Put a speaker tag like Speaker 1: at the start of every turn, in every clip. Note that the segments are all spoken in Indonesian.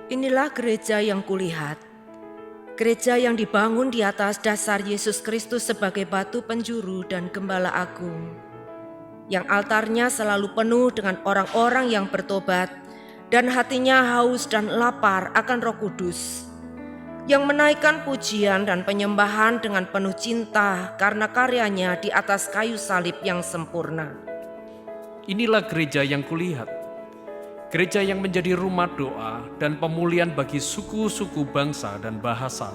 Speaker 1: Inilah gereja yang kulihat, gereja yang dibangun di atas dasar Yesus Kristus sebagai batu penjuru dan gembala agung, yang altarnya selalu penuh dengan orang-orang yang bertobat dan hatinya haus dan lapar akan Roh Kudus, yang menaikkan pujian dan penyembahan dengan penuh cinta karena karyanya di atas kayu salib yang sempurna.
Speaker 2: Inilah gereja yang kulihat, gereja yang menjadi rumah doa dan pemulihan bagi suku-suku bangsa dan bahasa.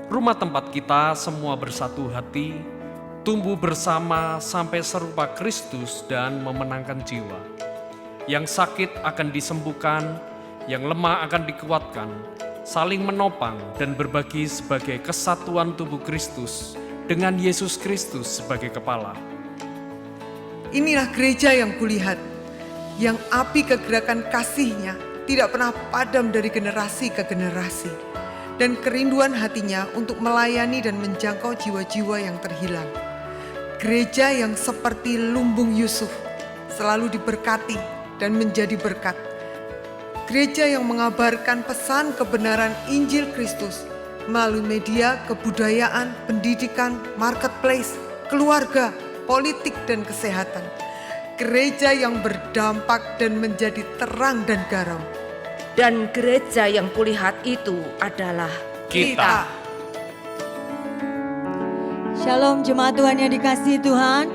Speaker 2: Rumah tempat kita semua bersatu hati, tumbuh bersama sampai serupa Kristus dan memenangkan jiwa. Yang sakit akan disembuhkan, yang lemah akan dikuatkan, saling menopang dan berbagi sebagai kesatuan tubuh Kristus dengan Yesus Kristus sebagai kepala.
Speaker 3: Inilah gereja yang kulihat, yang api kegerakan kasih-Nya tidak pernah padam dari generasi ke generasi, dan kerinduan hatinya untuk melayani dan menjangkau jiwa-jiwa yang terhilang. Gereja yang seperti lumbung Yusuf selalu diberkati dan menjadi berkat. Gereja yang mengabarkan pesan kebenaran Injil Kristus melalui media, kebudayaan, pendidikan, marketplace, keluarga, politik, dan kesehatan. Gereja yang berdampak dan menjadi terang dan garam.
Speaker 1: Dan gereja yang kulihat itu adalah
Speaker 2: Kita.
Speaker 4: Shalom jemaat Tuhan yang dikasihi Tuhan.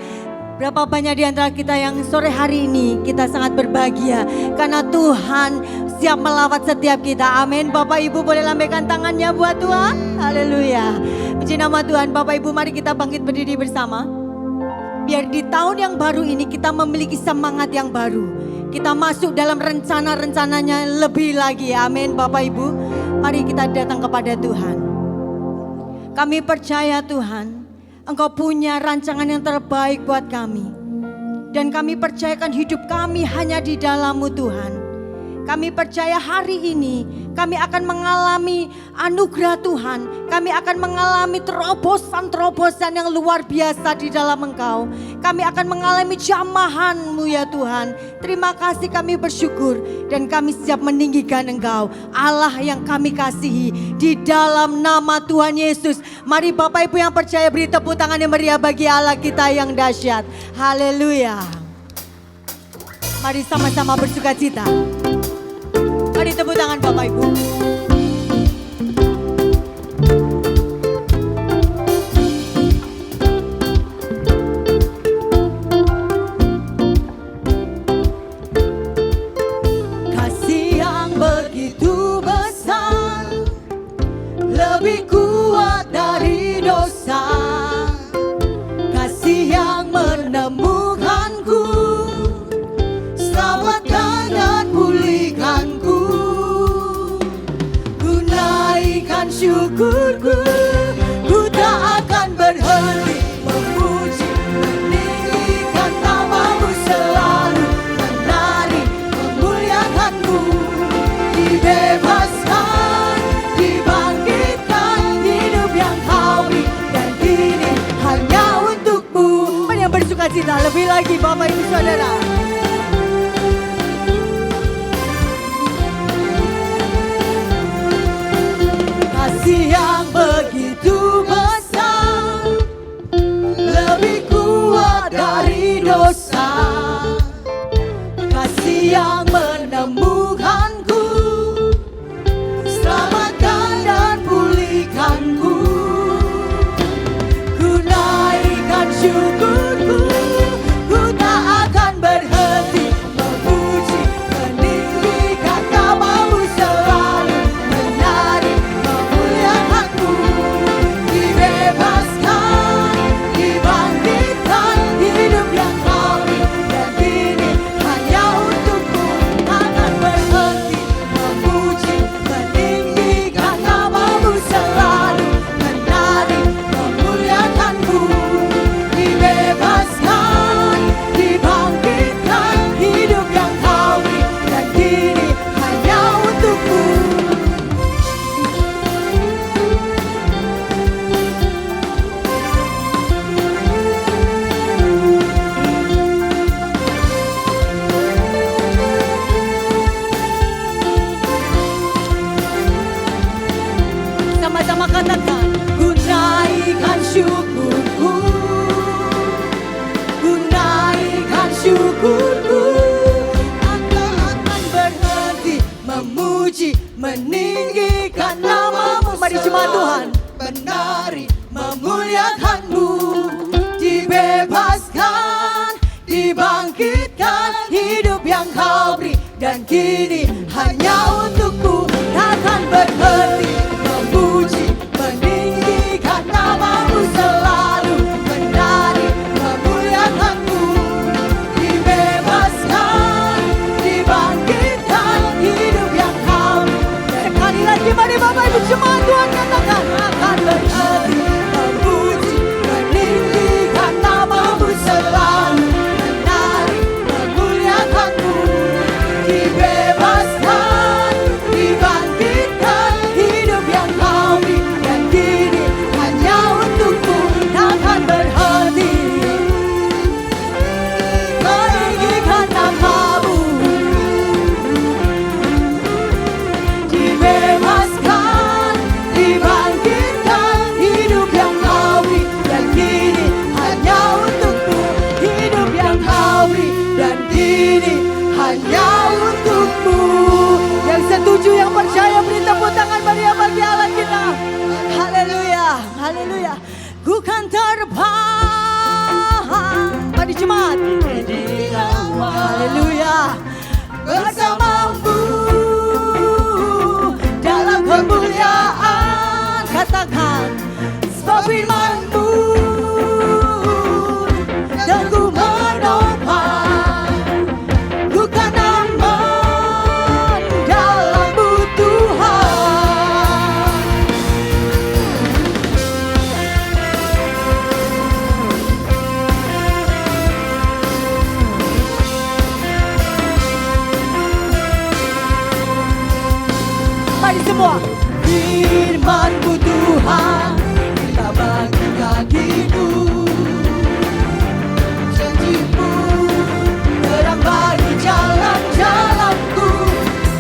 Speaker 4: Berapa banyak di antara kita yang sore hari ini kita sangat berbahagia karena Tuhan siap melawat setiap kita. Amin. Bapak Ibu boleh lambaikan tangannya buat Tuhan. Haleluya. Puji nama Tuhan. Bapak Ibu mari kita bangkit berdiri bersama. Biar di tahun yang baru ini kita memiliki semangat yang baru. Kita masuk dalam rencana-rencananya lebih lagi. Amin Bapak Ibu. Mari kita datang kepada Tuhan. Kami percaya Tuhan, Engkau punya rancangan yang terbaik buat kami. Dan kami percayakan hidup kami hanya di dalam-Mu Tuhan. Kami percaya hari ini kami akan mengalami anugerah Tuhan. Kami akan mengalami terobosan-terobosan yang luar biasa di dalam Engkau. Kami akan mengalami jamahan-Mu ya Tuhan. Terima kasih, kami bersyukur dan kami siap meninggikan Engkau, Allah yang kami kasihi, di dalam nama Tuhan Yesus. Mari Bapak Ibu yang percaya beri tepuk tangan yang meriah bagi Allah kita yang dahsyat. Haleluya. Mari sama-sama bersukacita. Mari tepuk tangan Bapak Ibu. Kasih yang begitu besar, lebih kuat dari dosa. Kasih yang menemukanku, selamatkan dan pulihkanku. Ku naikkan syukurku, ku tak akan berhenti memuji, meninggikan nama-Mu selalu, menari, memuliakan-Mu. Dibebaskan, dibangkitkan, hidup yang Kau beri, dan ini hanya untuk-Mu. Mari yang bersukacita lebih lagi Bapak Ibu Saudara. Kasih yang begitu besar, lebih kuat dari dosa. Kasih yang menemukanku, selamatkan dan pulihkanku. Ku naikkan syukurku, ku tak akan berhenti semua katakan, ku naikkan syukurku, ku naikkan syukurku. Aku akan berhenti memuji, meninggikan namamu. Mari jemaat Tuhan, menari, memuliakanmu. Dibebaskan, dibangkitkan, hidup yang kau beri, dan kini hanya untukku. Takkan berhenti memuji, meninggikan namamu selalu. Menari, memuliakanmu. Dibebaskan, dibangkitkan, hidup yang kau beri. Sekali lagi mari Bapak Ibu jemaat Tuhan katakan, akan berhenti memuji, meninggikan namamu selalu. Menari, memuliakanmu. Dibebaskan, dibangkitkan, hidup yang kau beri, dan kini hanya untukku. Takkan berhenti meninggikan namamu. Dibebaskan, dibangkitkan, hidup yang kau beri, dan kini hanya untukku. Hidup yang kau beri, dan kini hanya untukmu. Yang setuju, yang percaya, beri tepuk tangan meriah bagi Allah kita. Haleluya, haleluya. Ku kan terbang. Mari jemaat. Haleluya. Bersamamu dalam kemuliaan. Katakan, sebab firman-Mu Teguh menopang, ku kan aman dalam-Mu Tuhan. Mari semua. Firman-Mu Tuhan, kita bagi kakiku. Janji-Mu terang bagi jalan-jalanku.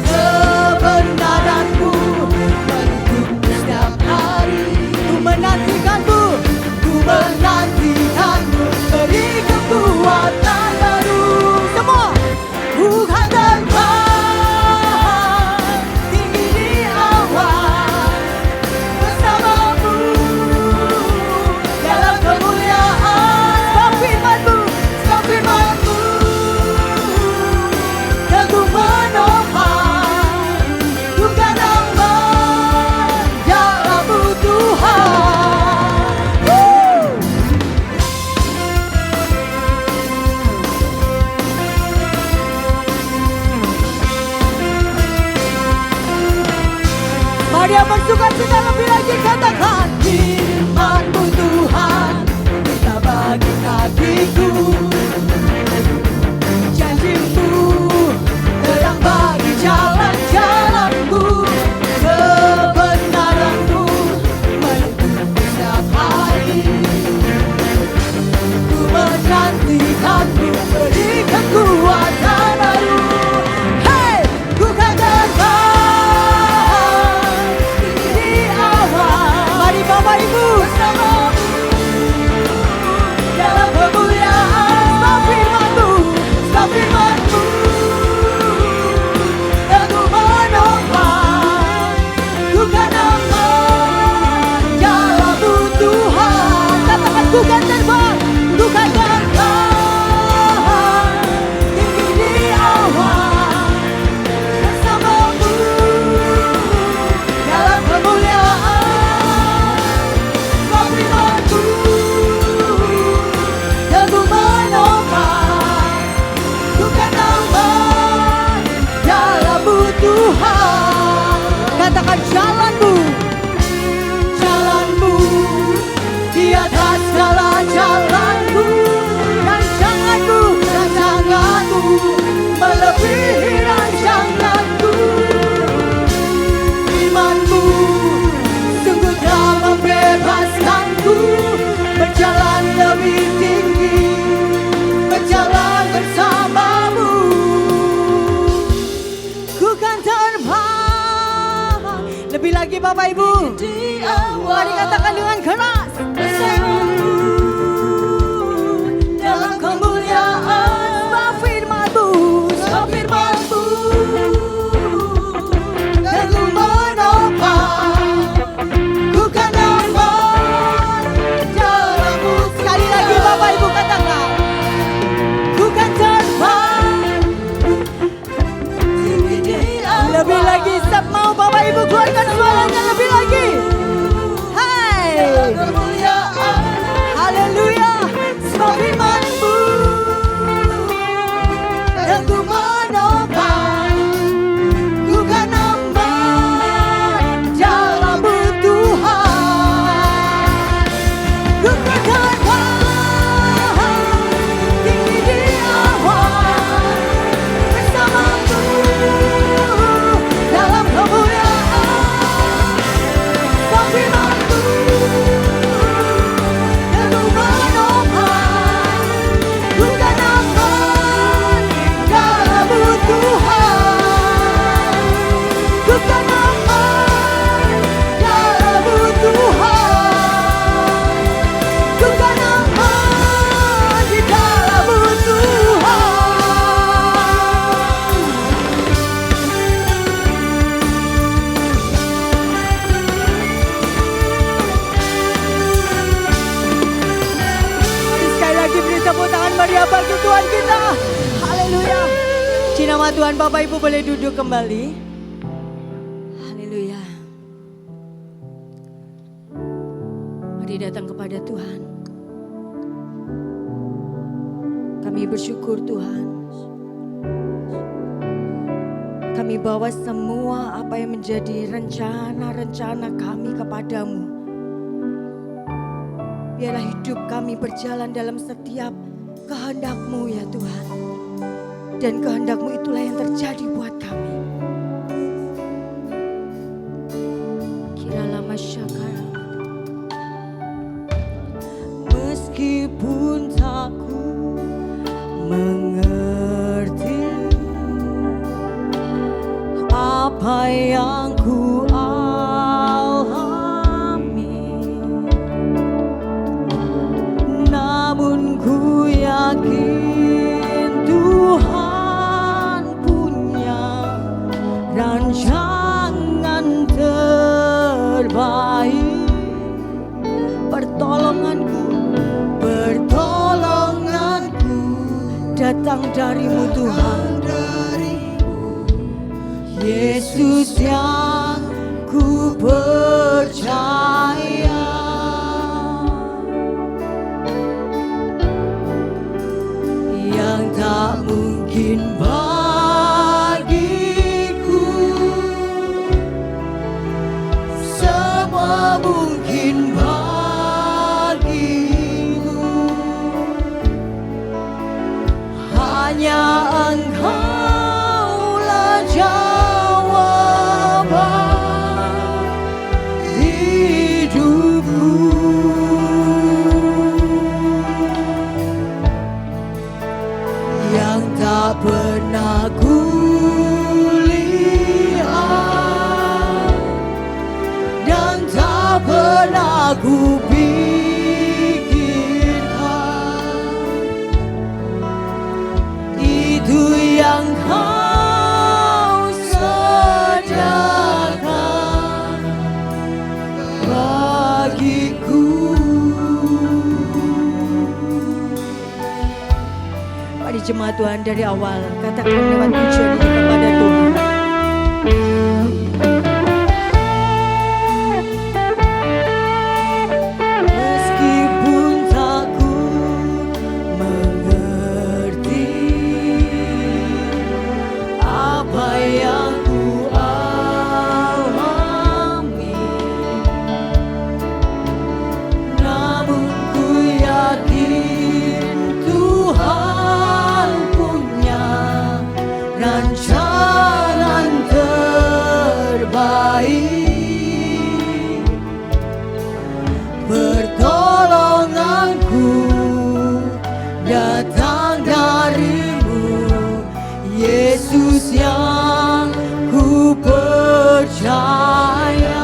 Speaker 4: Kebenaran-Mu menuntutku setiap hari. Ku menantikan-Mu, ku menantikan-Mu. Beri kekuatan baru. Semua, ku kan terbang tinggi di awan. Bersamamu dalam kemuliaan. Sebab firman-Mu, sebab firman-Mu teguh menopang, ku kan aman dalam-Mu Tuhan. Mari yang bersuka cita lebih lagi katakan, firman-Mu Tuhan, kita bagi kakiku. Janji-Mu terang bagi jalan-jalanku. Kebenaran-Mu menuntutku setiap hari. Ku menantikan-Mu, beri kekuatan baru. Hey, ku kan terbang tinggi di awan. Mari Bapak Ibu Lebih lagi Bapak Ibu. Mari katakan dengan keras. Bersamamu dalam kemuliaan. Sebab firman-Mu, sebab firman-Mu Aku menopang, ku kan aman dalam-Mu. Sekali lagi Bapak Ibu katakan, ku kan terbang tinggi di awan. Lebih lagi, mau Bapak Ibu keluarkan suaranya lebih lagi. Hai, haleluya. Sebab firman-Mu yang ku menopang, ku kan aman dalam-Mu Tuhan. Ku kan terbang tinggi di awan bersama-Mu dalam kemuliaan. Sebab firman-Mu yang ku menopang, ku kan aman dalam-Mu Tuhan. Ku kan aman dalam-Mu Tuhan. Ku kan aman di dalam-Mu Tuhan. Mari sekali lagi beri tepuk tangan meriah bagi Tuhan kita. Haleluya. Di nama Tuhan, Bapak Ibu boleh duduk kembali. Haleluya. Mari datang kepada Tuhan. Kami bersyukur Tuhan. Kami bawa semua apa yang menjadi rencana-rencana kami kepadamu. Biarlah hidup kami berjalan dalam setiap kehendak-Mu ya Tuhan. Dan kehendak-Mu itulah yang terjadi buat kami. Kiralah masyarakat. Meskipun tak ku mengerti apa yang ku alami, namun ku yakin Tuhan punya rancangan terbaik. Pertolonganku datang dari-Mu Tuhan. Yesus yang ku percaya, yang tak mungkin bagiku, semua mungkin bagimu. Hanya Engkaulah jawaban hidupku. Yang tak pernah ku lihat dan tak pernah ku pikirkan, itu yang Kau sediakan bagiku. Mari jemaat Tuhan dari awal katakan lewat pujian ini kepada Tuhan. Meskipun tak ku mengerti apa yang ku alami, namun ku yakin Tuhan punya rancangan terbaik. Pertolonganku datang dari-Mu, Yesus yang ku percaya.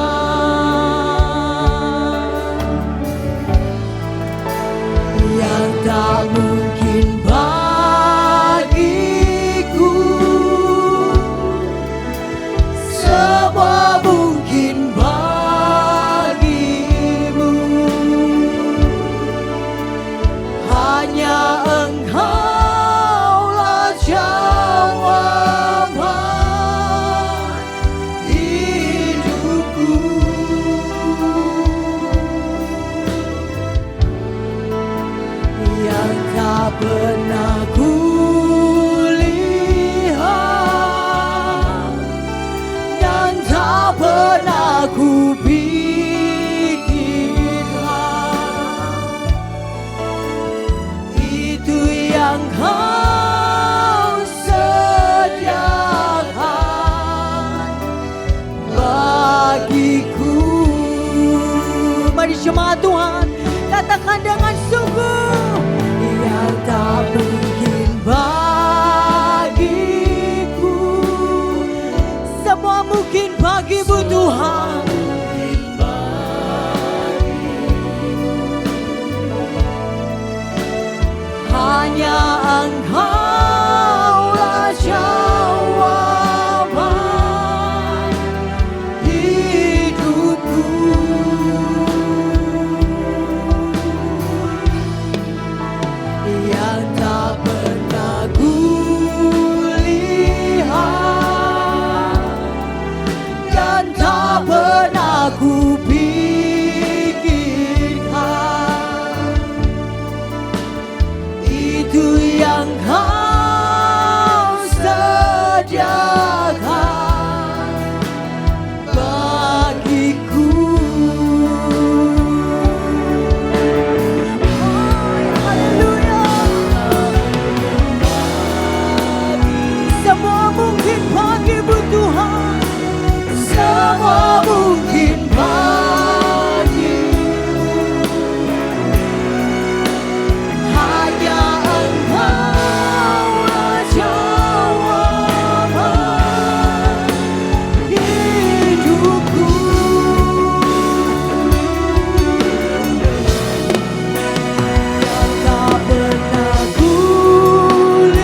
Speaker 4: jemaat Tuhan. Katakan dengan sungguh, yang tak mungkin bagiku, semua mungkin bagimu Tuhan. Hanya Engkaulah jawaban hidupku. Yang tak pernah kulihat dan tak pernah kupikirkan, itu yang Kau sediakan bagiku. Haleluya. Semua mungkin bagimu Tuhan, semua mungkin bagimu. Hanya Engkaulah jawaban hidupku. Yang tak pernah kulihat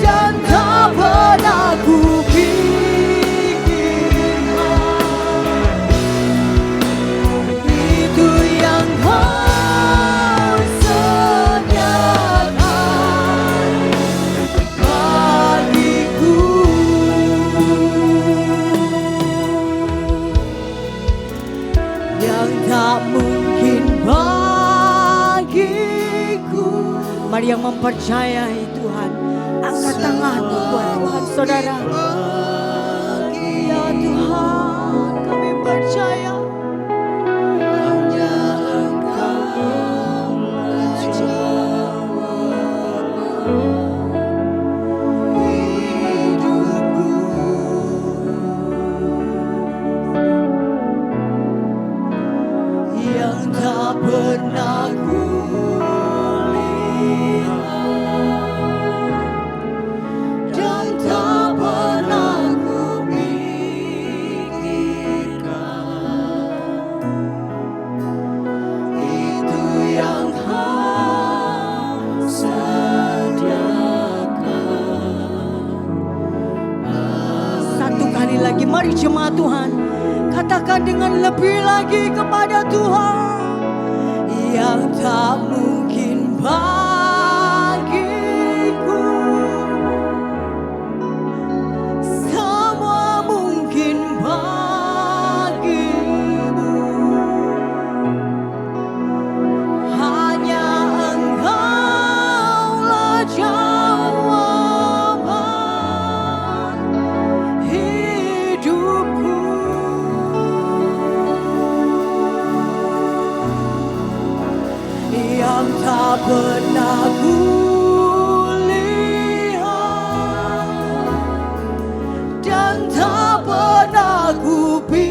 Speaker 4: dan tak pernah kupikirkan, itu yang Kau sediakan bagiku. Yang tak mungkin bagiku. Mari yang mempercayai Tuhan, angkat tanganmu buat Tuhan saudara. Ya Tuhan, kami percaya hanya Engkaulah jawaban hidupku. Yang tak pernah kulihat dan tak pernah kupikirkan, itu yang Kau sediakan. Satu kali lagi, mari jemaat Tuhan, katakan dengan lebih lagi kepada Tuhan. Yang tak mungkin bagiku, semua mungkin bagimu. Hanya Engkaulah jawaban hidupku. Yang tak pernah kulihat dan tak pernah kupikirkan,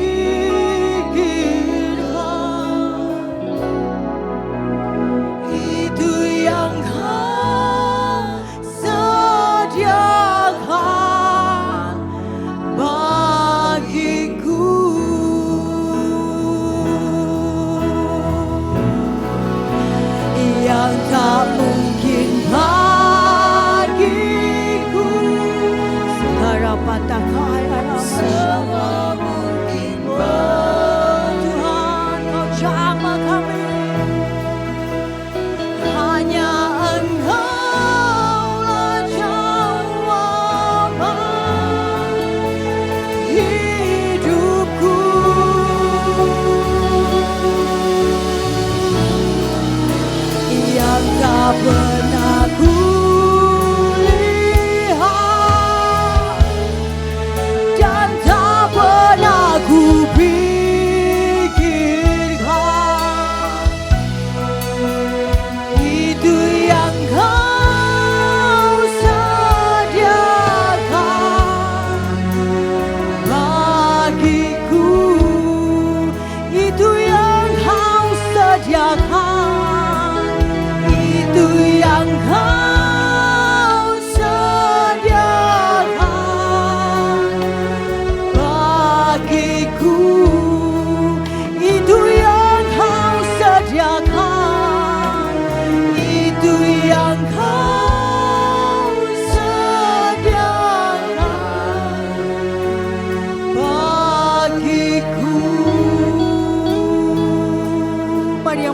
Speaker 4: itu yang Kau sediakan bagiku. Yang tak mungkin bagiku, segala patah kaya semua mungkin bagiku. Tuhan, Kau jamah kami. Hanya Engkaulah jawaban hidupku. Yang tak pernah kulihat dan tak pernah kupikirkan,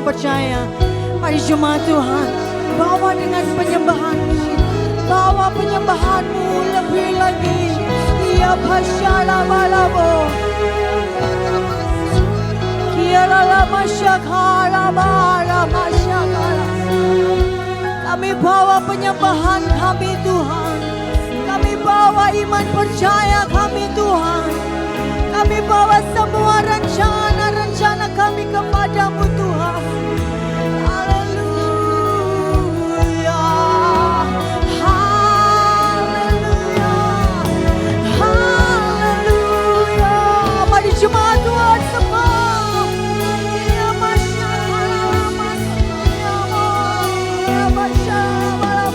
Speaker 4: percaya. Mari jemaat Tuhan, bawa dengan penyembahan-Mu, bawa penyembahan-Mu lebih lagi. Ya pasyala balabo, kiala lama syakala bala masyakala. Kami bawa penyembahan kami Tuhan, kami bawa iman percaya kami Tuhan, kami bawa semua rencana-rencana kami kepadamu Tuhan. Haleluya, haleluya, haleluya. Mari jemaat Tuhan semua. Ya masyaallah, masyaallah, ya masyaallah.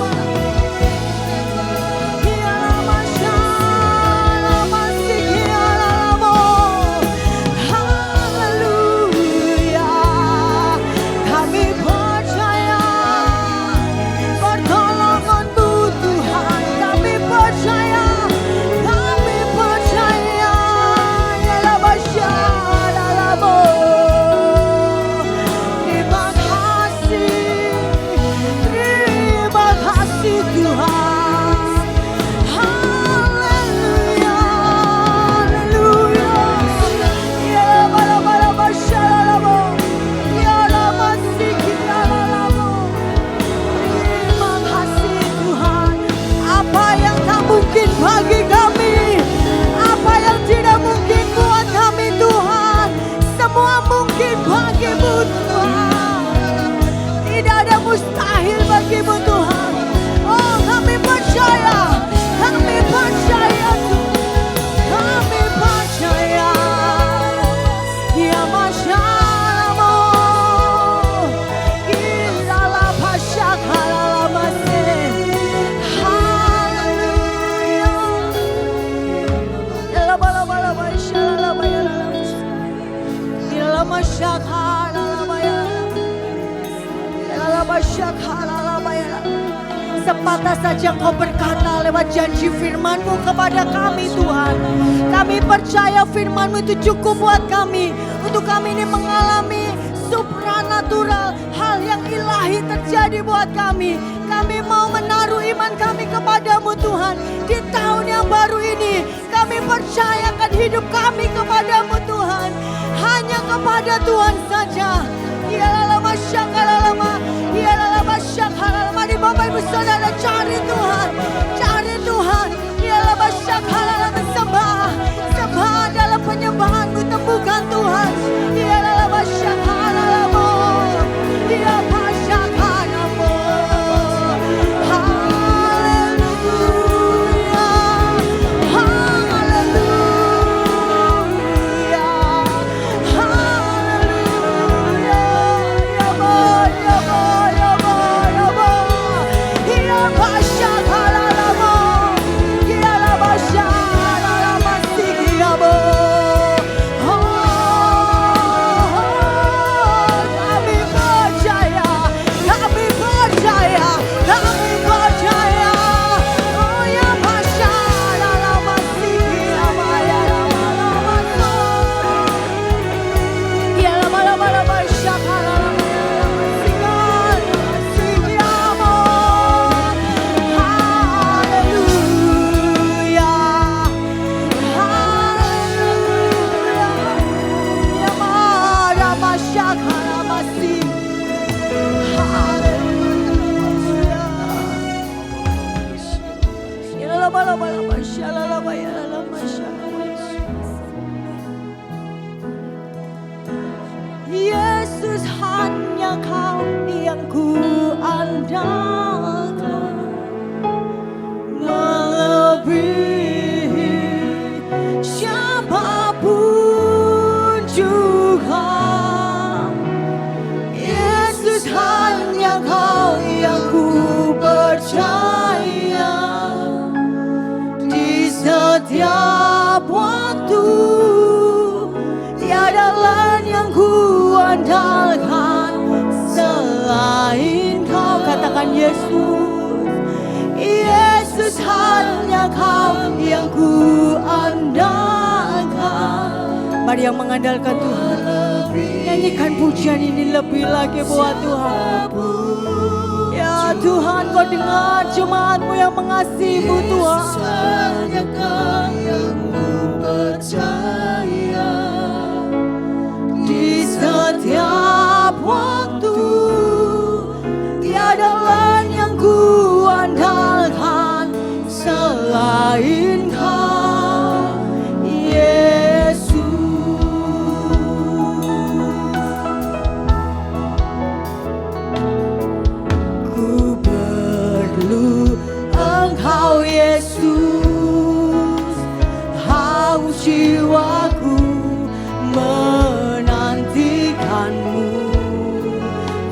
Speaker 4: Ya masyaallah, masyaallah. Haleluya. Kami percaya pertolongan-Mu Tuhan. Kami percaya, kami percaya. Ya la masyaallah. Terima kasih Tuhan. Haleluya, haleluya. Ya bala masyaallah. Ya la masyaallah. Terima kasih Tuhan. Apa yang tak mungkin bagi kami, apa yang tidak mungkin buat kami Tuhan, semua mungkin bagi-Mu Tuhan. Tidak ada mustahil bagi-Mu Tuhan. Oh, kami percaya, kami percaya Tuhan, kami percaya. Ya masyaallah, kita la pasyakala la masih. Haleluya. Ya la bala masyaallah bayala. Ya la masyakala la bayala. Sepatah saja Engkau berkata lewat janji firman-Mu kepada kami Tuhan. Kami percaya firman-Mu itu cukup buat kami, untuk kami ini mengalami supranatural, hal yang ilahi terjadi buat kami. Kami mau menaruh iman kami kepadamu Tuhan. Di tahun yang baru ini kami percayakan hidup kami kepadamu Tuhan. Hanya kepada Tuhan saja. Ialah masyaallah, ialah masyaallah. Mari Bapak Ibu Saudara cari Tuhan, cari Tuhan. Ialah masyaallah, sembah, sembah dalam penyembahan-Mu, temukan Tuhan. Ialah masyaallah, dia masyaallah. Haleluya, haleluya, haleluya. Ya ba, ya ba, ya ba, ya ba. Ya masyaallah, ya la masyaallah, masih ya ba. Kami percaya, kami percaya, kami percaya. Oh ya masyaallah, masih ya ba, ya la ya la masyaallah. Yesus hanya Kau yang ku andalkan, melebihi siapapun juga. Yesus hanya Kau yang ku percaya. Di setiap waktu tiada lain yang ku andalkan selain Kau. Katakan Yesus, Yesus hanya Kau yang ku andalkan. Mari yang mengandalkan Tuhan, Nyanyikan pujian ini lebih lagi buat Tuhan. Ya Tuhan, Kau dengar jemaat-Mu yang mengasihi-Mu Tuhan. Di setiap waktu tiada lain yang ku andalkan selain Kau, Yesus. Ku perlu Engkau, Yesus. Haus jiwaku menantikan-Mu.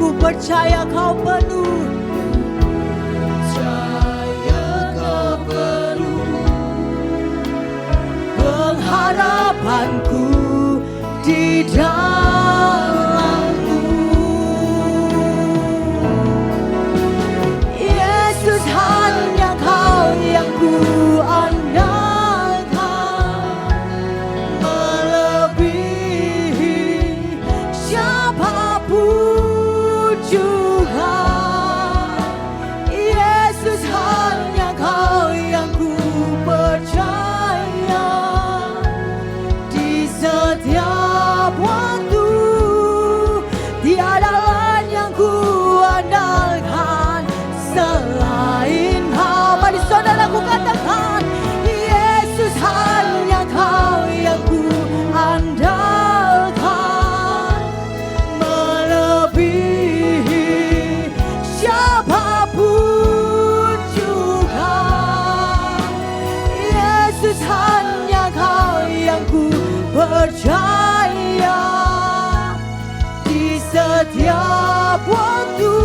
Speaker 4: Ku percaya Kau penuh, pengharapanku di dalam-Mu. Yesus, hanya Kau yang ku andalkan, melebihi siapapun juga. Yesus, hanya Kau yang ku percaya. Di setiap waktu tiada lain yang ku andalkan selain Kau. Mari saudaraku katakan, Yesus, hanya Kau yang ku andalkan, melebihi siapapun juga. Yesus, hanya Kau yang ku percaya. Di setiap waktu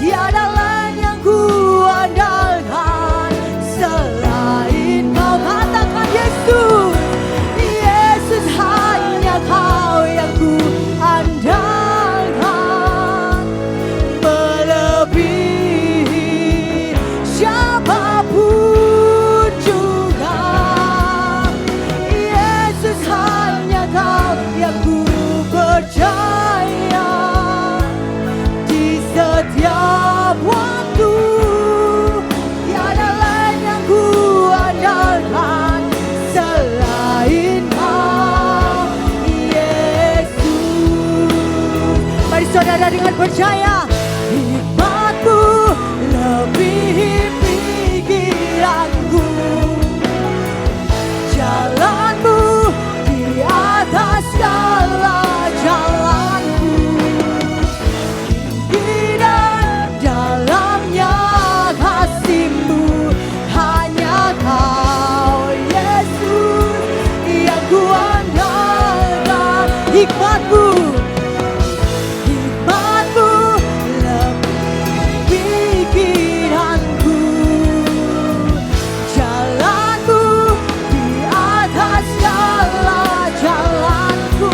Speaker 4: tiada lain yang ku andalkan selain Kau. Katakan, Yesus, Yesus, hanya Kau yang ku andalkan, melebihi siapapun juga. Yesus, hanya Kau yang ku percaya. Di setiap waktu tiada lain yang ku andalkan selain Kau, Yesus. Mari saudara dengan percaya, hikmat-Mu lebihi pikiranku, jalan-Mu di atas segala jalanku. Tinggi dan dalamnya kasih-Mu, hanya Kau, Yesus, yang ku andalkan. Hikmat-Mu lebihi pikiranku, jalan-Mu di atas segala jalanku.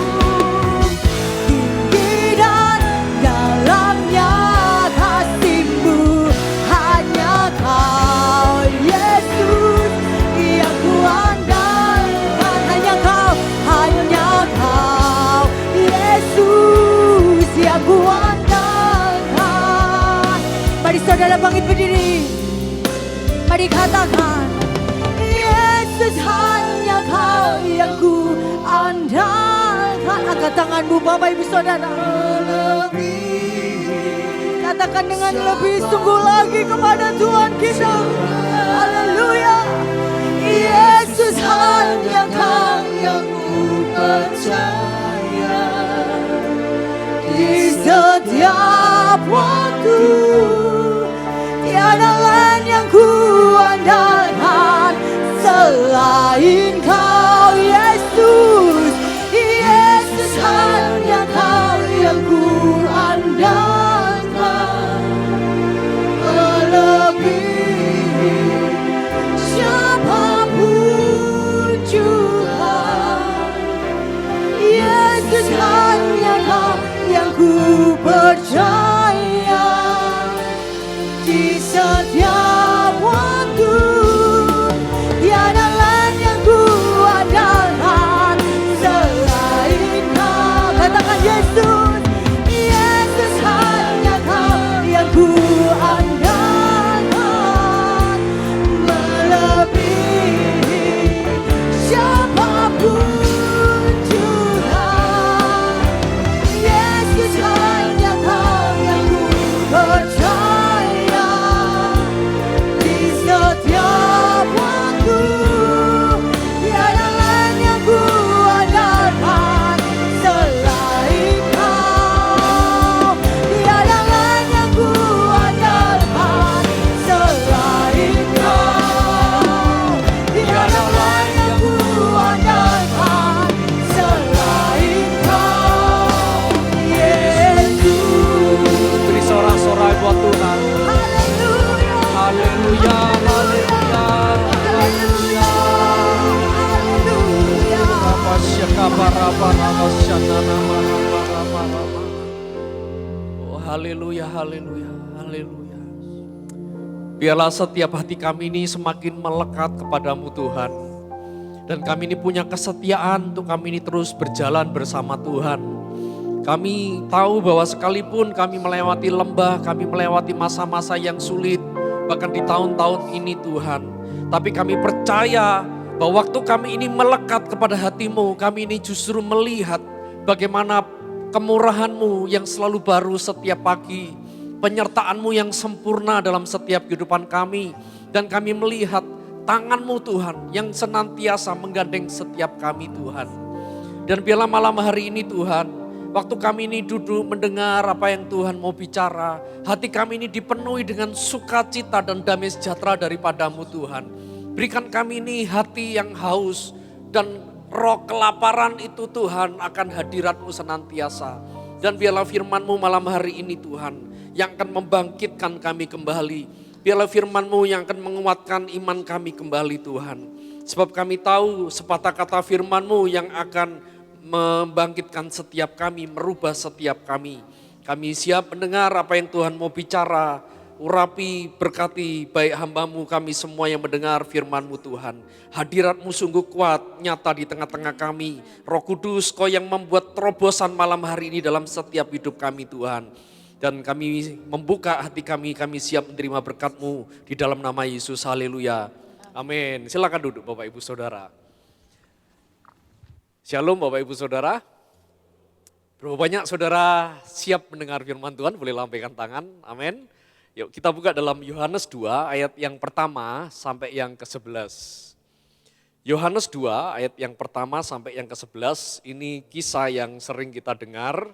Speaker 4: Tinggi dan dalamnya kasih-Mu, hanya Kau, Yesus, yang ku andalkan. Hanya Kau, Yesus, yang ku andalkan. Mari saudara bangkit berdiri, mari katakan, Yesus, hanya Kau yang ku andalkan. Angkat tanganmu Bapak Ibu Saudara, katakan dengan lebih sungguh lagi kepada Tuhan kita. Haleluya. Yesus, hanya Kau yang ku percaya. Di setiap waktu tiada lain yang ku andalkan selain Kau, Yesus. Yesus, hanya Kau yang ku andalkan, melebihi siapapun juga. Yesus, hanya Kau yang ku percaya. Di setiap waktu tiada lain yang ku andalkan selain Kau.
Speaker 2: Oh, haleluya, haleluya, haleluya. Biarlah setiap hati kami ini semakin melekat kepadamu Tuhan. Dan kami ini punya kesetiaan untuk kami ini terus berjalan bersama Tuhan. Kami tahu bahwa sekalipun kami melewati lembah, kami melewati masa-masa yang sulit, bahkan di tahun-tahun ini Tuhan. Tapi kami percaya bahwa waktu kami ini melekat kepada hati-Mu, kami ini justru melihat bagaimana kemurahan-Mu yang selalu baru setiap pagi, penyertaan-Mu yang sempurna dalam setiap kehidupan kami. Dan kami melihat tangan-Mu Tuhan yang senantiasa menggandeng setiap kami Tuhan. Dan biarlah malam hari ini Tuhan, waktu kami ini duduk mendengar apa yang Tuhan mau bicara, hati kami ini dipenuhi dengan sukacita dan damai sejahtera daripada-Mu Tuhan. Berikan kami ini hati yang haus dan roh kelaparan itu Tuhan akan hadirat-Mu senantiasa. Dan biarlah firman-Mu malam hari ini Tuhan yang akan membangkitkan kami kembali. Biarlah firman-Mu yang akan menguatkan iman kami kembali Tuhan. Sebab kami tahu sepatah kata firman-Mu yang akan membangkitkan setiap kami, merubah setiap kami. Kami siap mendengar apa yang Tuhan mau bicara. Urapi, berkati baik hamba-Mu kami semua yang mendengar firman-Mu Tuhan. Hadirat-Mu sungguh kuat, nyata di tengah-tengah kami. Roh Kudus, Kau yang membuat terobosan malam hari ini dalam setiap hidup kami Tuhan. Dan kami membuka hati kami siap menerima berkat-Mu di dalam nama Yesus, haleluya. Amin. Silakan duduk Bapak Ibu Saudara. Shalom Bapak Ibu Saudara. Berapa banyak saudara siap mendengar firman Tuhan, boleh lambaikan tangan, amin. Yuk kita buka dalam Yohanes 2 ayat yang pertama sampai yang ke-11. Yohanes 2 ayat yang pertama sampai yang ke-11, ini kisah yang sering kita dengar.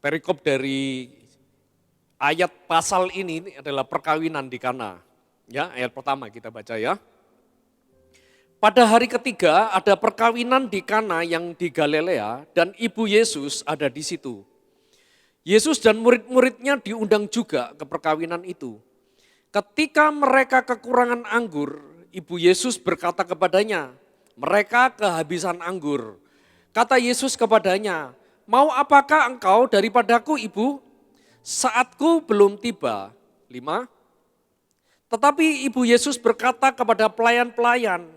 Speaker 2: Perikop dari ayat pasal ini adalah perkawinan di Kana. Ya, ayat pertama kita baca ya. Pada hari ketiga ada perkawinan di Kana yang di Galilea dan ibu Yesus ada di situ. Yesus dan murid-muridnya diundang juga ke perkawinan itu. Ketika mereka kekurangan anggur, ibu Yesus berkata kepadanya, mereka kehabisan anggur. Kata Yesus kepadanya, mau apakah engkau daripadaku ibu? Saatku belum tiba. 5. Tetapi ibu Yesus berkata kepada pelayan-pelayan,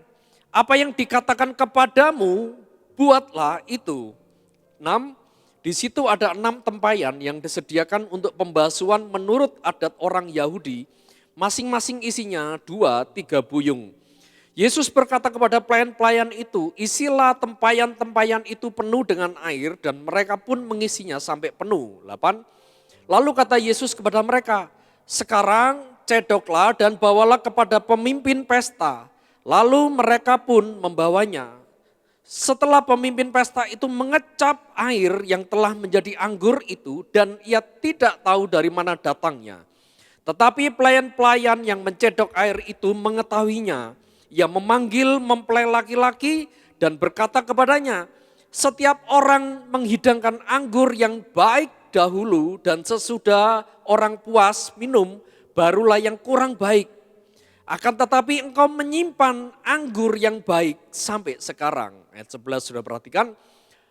Speaker 2: apa yang dikatakan kepadamu, buatlah itu. 6. Di situ ada 6 tempayan yang disediakan untuk pembasuhan menurut adat orang Yahudi, masing-masing isinya 2-3 buyung. Yesus berkata kepada pelayan-pelayan itu, isilah tempayan-tempayan itu penuh dengan air dan mereka pun mengisinya sampai penuh. 8. Lalu kata Yesus kepada mereka, sekarang cedoklah dan bawalah kepada pemimpin pesta. Lalu mereka pun membawanya. Setelah pemimpin pesta itu mengecap air yang telah menjadi anggur itu dan ia tidak tahu dari mana datangnya. Tetapi pelayan-pelayan yang mencedok air itu mengetahuinya. Ia memanggil mempelai laki-laki dan berkata kepadanya, setiap orang menghidangkan anggur yang baik dahulu dan sesudah orang puas minum, barulah yang kurang baik. Akan tetapi engkau menyimpan anggur yang baik sampai sekarang. Ayat 11 sudah perhatikan.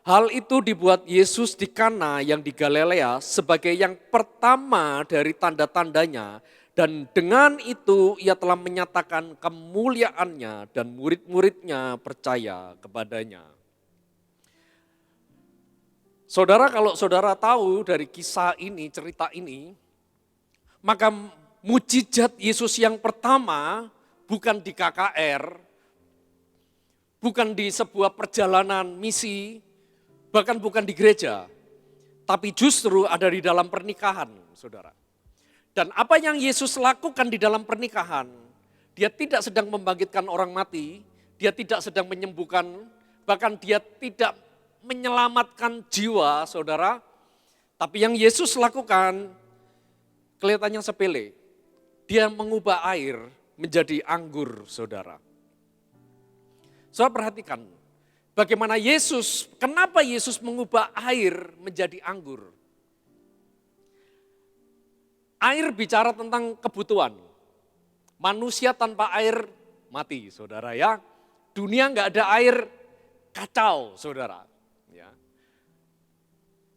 Speaker 2: Hal itu dibuat Yesus di Kana yang di Galilea sebagai yang pertama dari tanda-tandanya. Dan dengan itu ia telah menyatakan kemuliaannya dan murid-muridnya percaya kepadanya. Saudara, kalau saudara tahu dari kisah ini, cerita ini, maka mujizat Yesus yang pertama bukan di KKR, bukan di sebuah perjalanan misi, bahkan bukan di gereja, tapi justru ada di dalam pernikahan, saudara. Dan apa yang Yesus lakukan di dalam pernikahan, dia tidak sedang membangkitkan orang mati, dia tidak sedang menyembuhkan, bahkan dia tidak menyelamatkan jiwa, saudara. Tapi yang Yesus lakukan kelihatannya sepele. Dia mengubah air menjadi anggur, saudara. Saudara perhatikan, bagaimana kenapa Yesus mengubah air menjadi anggur? Air bicara tentang kebutuhan. Manusia tanpa air mati, saudara ya. dunia nggak ada air, kacau saudara. Ya.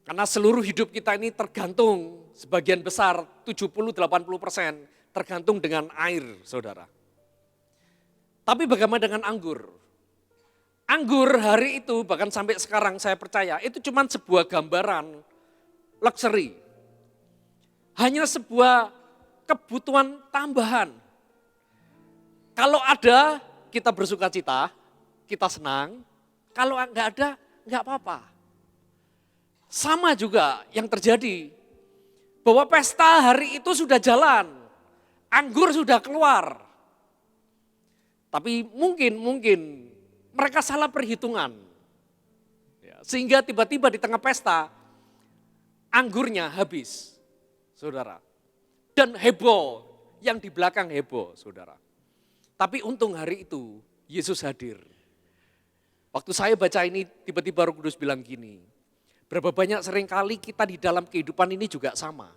Speaker 2: Karena seluruh hidup kita ini tergantung, sebagian besar 70-80% tergantung dengan air saudara. Tapi bagaimana dengan anggur? Anggur hari itu bahkan sampai sekarang saya percaya itu cuma sebuah gambaran luxury. Hanya sebuah kebutuhan tambahan. Kalau ada kita bersuka cita, kita senang. Kalau nggak ada nggak apa-apa. Sama juga yang terjadi bahwa pesta hari itu sudah jalan. Anggur sudah keluar. Tapi mungkin mereka salah perhitungan. Ya, sehingga tiba-tiba di tengah pesta, anggurnya habis, saudara. Dan heboh, yang di belakang heboh, saudara. Tapi untung hari itu, Yesus hadir. Waktu saya baca ini, tiba-tiba Roh Kudus bilang gini, berapa banyak seringkali kita di dalam kehidupan ini juga sama.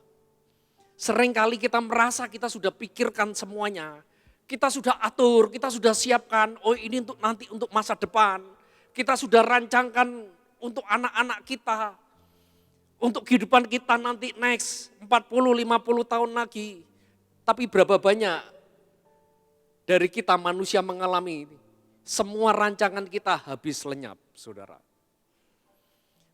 Speaker 2: Seringkali kita merasa kita sudah pikirkan semuanya, kita sudah atur, kita sudah siapkan, oh ini untuk nanti untuk masa depan. Kita sudah rancangkan untuk anak-anak kita. Untuk kehidupan kita nanti next 40-50 tahun lagi. Tapi berapa banyak dari kita manusia mengalami ini. Semua rancangan kita habis lenyap, saudara.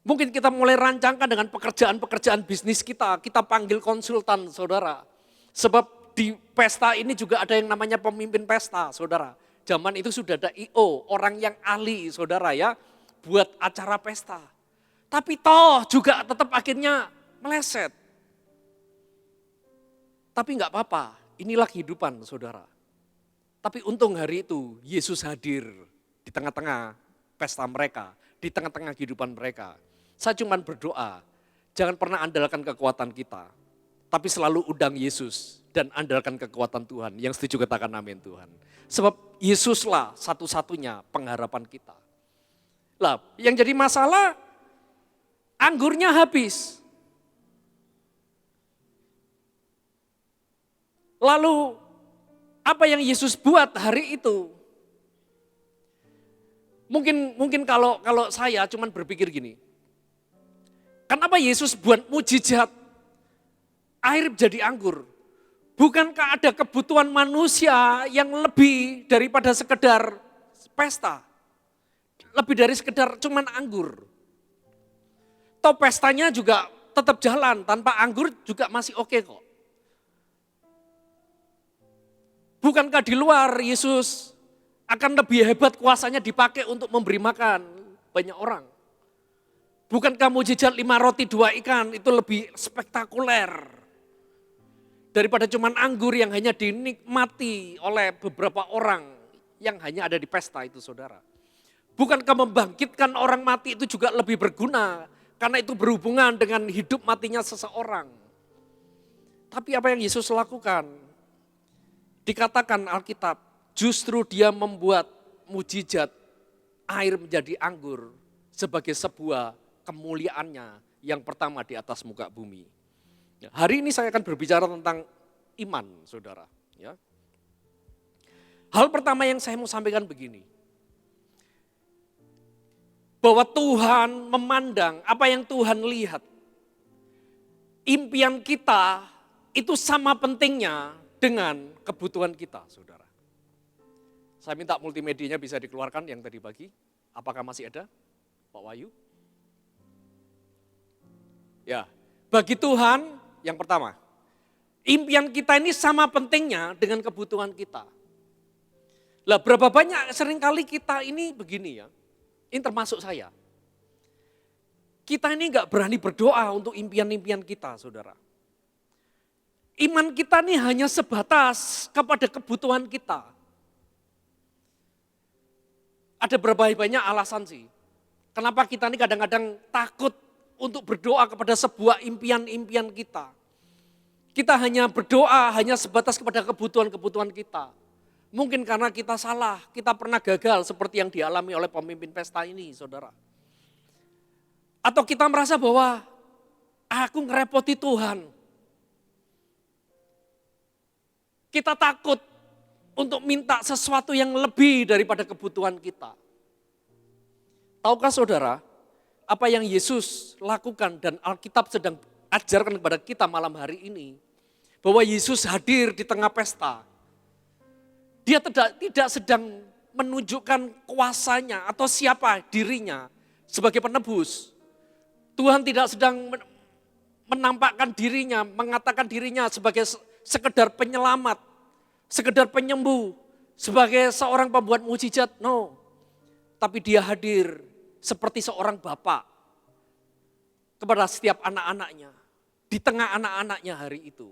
Speaker 2: Mungkin kita mulai rancangkan dengan pekerjaan-pekerjaan bisnis kita. Kita panggil konsultan, saudara. Sebab di pesta ini juga ada yang namanya pemimpin pesta, saudara. Zaman itu sudah ada I.O., orang yang ahli, saudara ya, buat acara pesta. Tapi toh juga tetap akhirnya meleset. Tapi enggak apa-apa, inilah kehidupan, saudara. Tapi untung hari itu Yesus hadir di tengah-tengah pesta mereka, di tengah-tengah kehidupan mereka. Saya cuma berdoa, jangan pernah andalkan kekuatan kita, tapi selalu undang Yesus dan andalkan kekuatan Tuhan. Yang setuju katakan amin Tuhan. Sebab Yesuslah satu-satunya pengharapan kita. Lah, yang jadi masalah anggurnya habis. Lalu apa yang Yesus buat hari itu? Mungkin kalau saya cuman berpikir gini. Kenapa Yesus buat mujizat air menjadi anggur? Bukankah ada kebutuhan manusia yang lebih daripada sekedar pesta? Lebih dari sekedar cuman anggur. Toh pestanya juga tetap jalan, tanpa anggur juga masih oke kok. Bukankah di luar Yesus akan lebih hebat kuasanya dipakai untuk memberi makan banyak orang? Bukankah mujizat 5 roti 2 ikan itu lebih spektakuler daripada cuman anggur yang hanya dinikmati oleh beberapa orang yang hanya ada di pesta itu, saudara. Bukankah membangkitkan orang mati itu juga lebih berguna karena itu berhubungan dengan hidup matinya seseorang. Tapi apa yang Yesus lakukan? Dikatakan Alkitab, justru dia membuat mujizat air menjadi anggur sebagai sebuah kemuliaannya yang pertama di atas muka bumi. Hari ini saya akan berbicara tentang iman, saudara. Ya. Hal pertama yang saya mau sampaikan begini. Bahwa Tuhan memandang apa yang Tuhan lihat. Impian kita itu sama pentingnya dengan kebutuhan kita, saudara. Saya minta multimedianya bisa dikeluarkan yang tadi pagi. Apakah masih ada, Pak Wahyu? Ya, bagi Tuhan yang pertama, impian kita ini sama pentingnya dengan kebutuhan kita. Lah berapa banyak seringkali kita ini begini ya, ini termasuk saya. Kita ini gak berani berdoa untuk impian-impian kita, saudara. Iman kita ini hanya sebatas kepada kebutuhan kita. Ada berapa banyak alasan sih. Kenapa kita ini kadang-kadang takut untuk berdoa kepada sebuah impian-impian kita. Kita hanya berdoa hanya sebatas kepada kebutuhan-kebutuhan kita. Mungkin karena kita salah, kita pernah gagal seperti yang dialami oleh pemimpin pesta ini, saudara. Atau kita merasa bahwa aku ngerepoti Tuhan. Kita takut untuk minta sesuatu yang lebih daripada kebutuhan kita. Tahukah saudara, apa yang Yesus lakukan dan Alkitab sedang ajarkan kepada kita malam hari ini, bahwa Yesus hadir di tengah pesta. Dia tidak sedang menunjukkan kuasanya atau siapa dirinya sebagai penebus. Tuhan tidak sedang menampakkan dirinya, mengatakan dirinya sebagai sekedar penyelamat, sekedar penyembuh, sebagai seorang pembuat mukjizat. No, tapi dia hadir seperti seorang bapak kepada setiap anak-anaknya, di tengah anak-anaknya hari itu.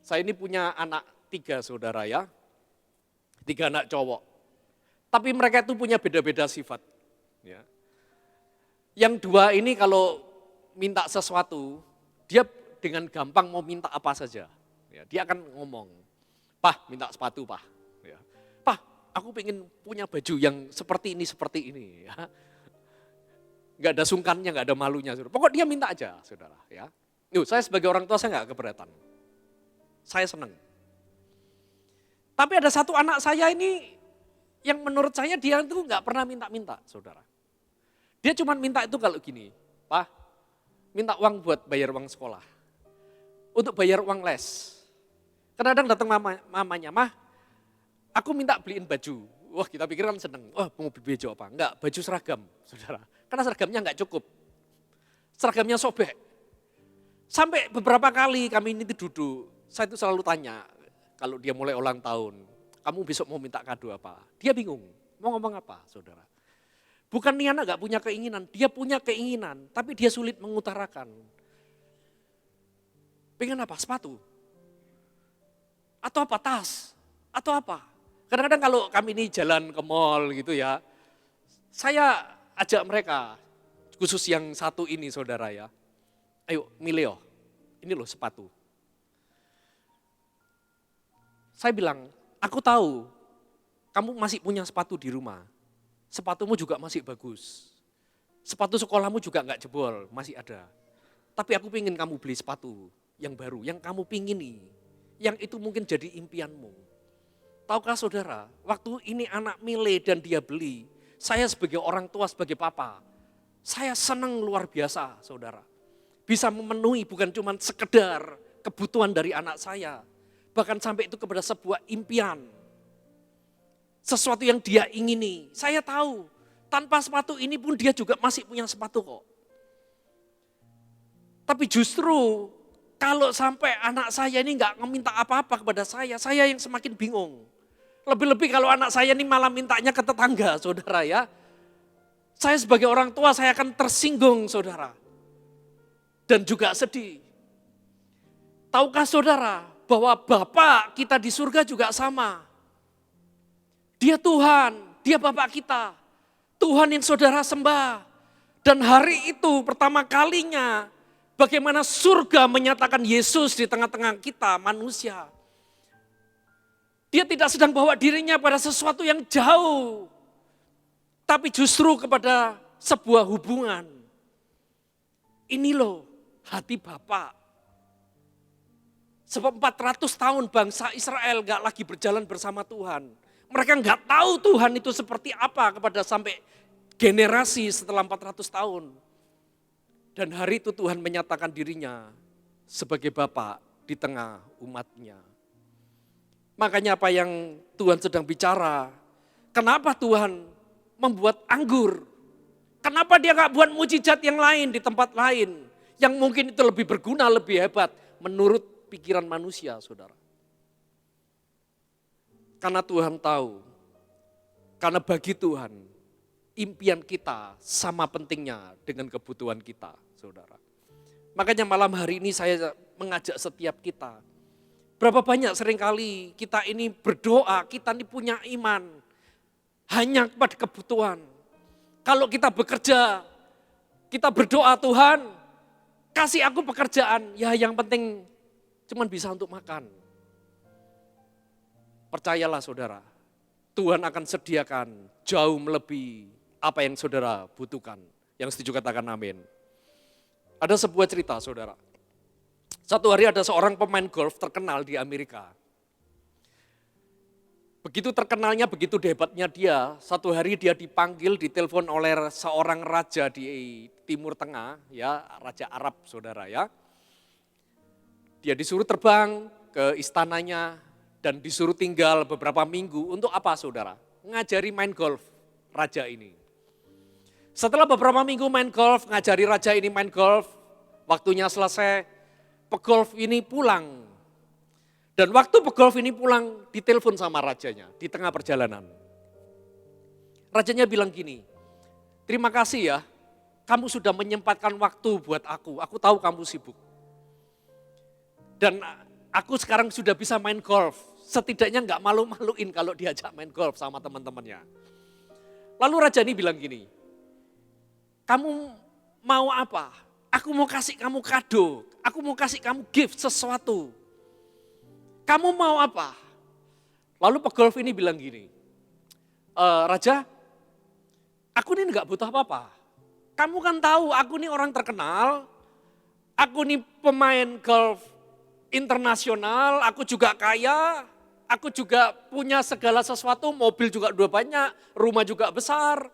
Speaker 2: Saya ini punya anak 3 saudara ya, 3 anak cowok. Tapi mereka itu punya beda-beda sifat. Ya. Yang 2 ini kalau minta sesuatu, dia dengan gampang mau minta apa saja. Ya, dia akan ngomong, "Pah, minta sepatu, Pah." Ya. "Pah, aku pengen punya baju yang seperti ini. Ya. Gak ada sungkannya, gak ada malunya. Pokok dia minta aja, saudara. Ya. Saya sebagai orang tua, saya gak keberatan. Saya senang. Tapi ada satu anak saya ini yang menurut saya dia itu gak pernah minta-minta, saudara. Dia cuma minta itu kalau gini, "Pak, minta uang buat bayar uang sekolah. Untuk bayar uang les." Kadang-kadang datang mamanya, "Mah, aku minta beliin baju." Wah, kita pikir kan seneng. Wah, mau beli baju apa? Enggak, baju seragam, saudara. Karena seragamnya enggak cukup. Seragamnya sobek. Sampai beberapa kali kami ini duduk, saya itu selalu tanya, kalau dia mulai ulang tahun, "Kamu besok mau minta kado apa?" Dia bingung, mau ngomong apa, saudara. Bukan nih anak gak punya keinginan, dia punya keinginan, tapi dia sulit mengutarakan. Pengen apa? Sepatu? Atau apa? Tas? Atau apa? Kadang-kadang kalau kami ini jalan ke mall gitu ya, saya ajak mereka, khusus yang satu ini saudara ya, "Ayo Mileo, ini loh sepatu." Saya bilang, "Aku tahu kamu masih punya sepatu di rumah. Sepatumu juga masih bagus. Sepatu sekolahmu juga enggak jebol, masih ada. Tapi aku pengen kamu beli sepatu yang baru, yang kamu pingini. Yang itu mungkin jadi impianmu." Tahukah saudara, waktu ini anak Mile dan dia beli, saya sebagai orang tua, sebagai papa, saya senang luar biasa saudara. Bisa memenuhi bukan cuma sekedar kebutuhan dari anak saya, bahkan sampai itu kepada sebuah impian. Sesuatu yang dia ingini. Saya tahu, tanpa sepatu ini pun dia juga masih punya sepatu kok. Tapi justru kalau sampai anak saya ini enggak meminta apa-apa kepada saya yang semakin bingung. Lebih-lebih kalau anak saya ini malah mintanya ke tetangga, saudara ya. Saya sebagai orang tua saya akan tersinggung, saudara. Dan juga sedih. Tahukah saudara bahwa Bapa kita di surga juga sama. Dia Tuhan, dia Bapa kita. Tuhan yang saudara sembah. Dan hari itu pertama kalinya bagaimana surga menyatakan Yesus di tengah-tengah kita manusia. Dia tidak sedang bawa dirinya pada sesuatu yang jauh. Tapi justru kepada sebuah hubungan. Ini loh hati Bapa. Sebab 400 tahun bangsa Israel gak lagi berjalan bersama Tuhan. Mereka gak tahu Tuhan itu seperti apa kepada sampai generasi setelah 400 tahun. Dan hari itu Tuhan menyatakan dirinya sebagai Bapa di tengah umatnya. Makanya apa yang Tuhan sedang bicara, kenapa Tuhan membuat anggur? Kenapa dia gak buat mujizat yang lain di tempat lain? Yang mungkin itu lebih berguna, lebih hebat menurut pikiran manusia, saudara. Karena Tuhan tahu, karena bagi Tuhan, impian kita sama pentingnya dengan kebutuhan kita, saudara. Makanya malam hari ini saya mengajak setiap kita. Berapa banyak seringkali kita ini berdoa, kita ini punya iman hanya kepada kebutuhan. Kalau kita bekerja, kita berdoa, "Tuhan, kasih aku pekerjaan." Ya yang penting cuma bisa untuk makan. Percayalah saudara, Tuhan akan sediakan jauh melebihi apa yang saudara butuhkan. Yang setuju katakan amin. Ada sebuah cerita saudara. Satu hari ada seorang pemain golf terkenal di Amerika. Begitu terkenalnya, begitu hebatnya dia, satu hari dia dipanggil, ditelepon oleh seorang raja di Timur Tengah, ya, Raja Arab, saudara ya. Dia disuruh terbang ke istananya dan disuruh tinggal beberapa minggu. Untuk apa, saudara? Ngajari main golf raja ini. Setelah beberapa minggu main golf, ngajari raja ini main golf, waktunya selesai, pegolf ini pulang. Dan waktu pegolf ini pulang, ditelepon sama rajanya di tengah perjalanan. Rajanya bilang gini, terima kasih ya, kamu sudah menyempatkan waktu buat aku tahu kamu sibuk. Dan aku sekarang sudah bisa main golf, setidaknya nggak malu-maluin kalau diajak main golf sama teman-temannya. Lalu raja ini bilang gini, kamu mau apa? Aku mau kasih kamu kado, aku mau kasih kamu gift sesuatu. Kamu mau apa? Lalu pegolf ini bilang gini, Raja, aku ini enggak butuh apa-apa. Kamu kan tahu aku ini orang terkenal, aku ini pemain golf internasional, aku juga kaya, aku juga punya segala sesuatu, mobil juga udah banyak, rumah juga besar.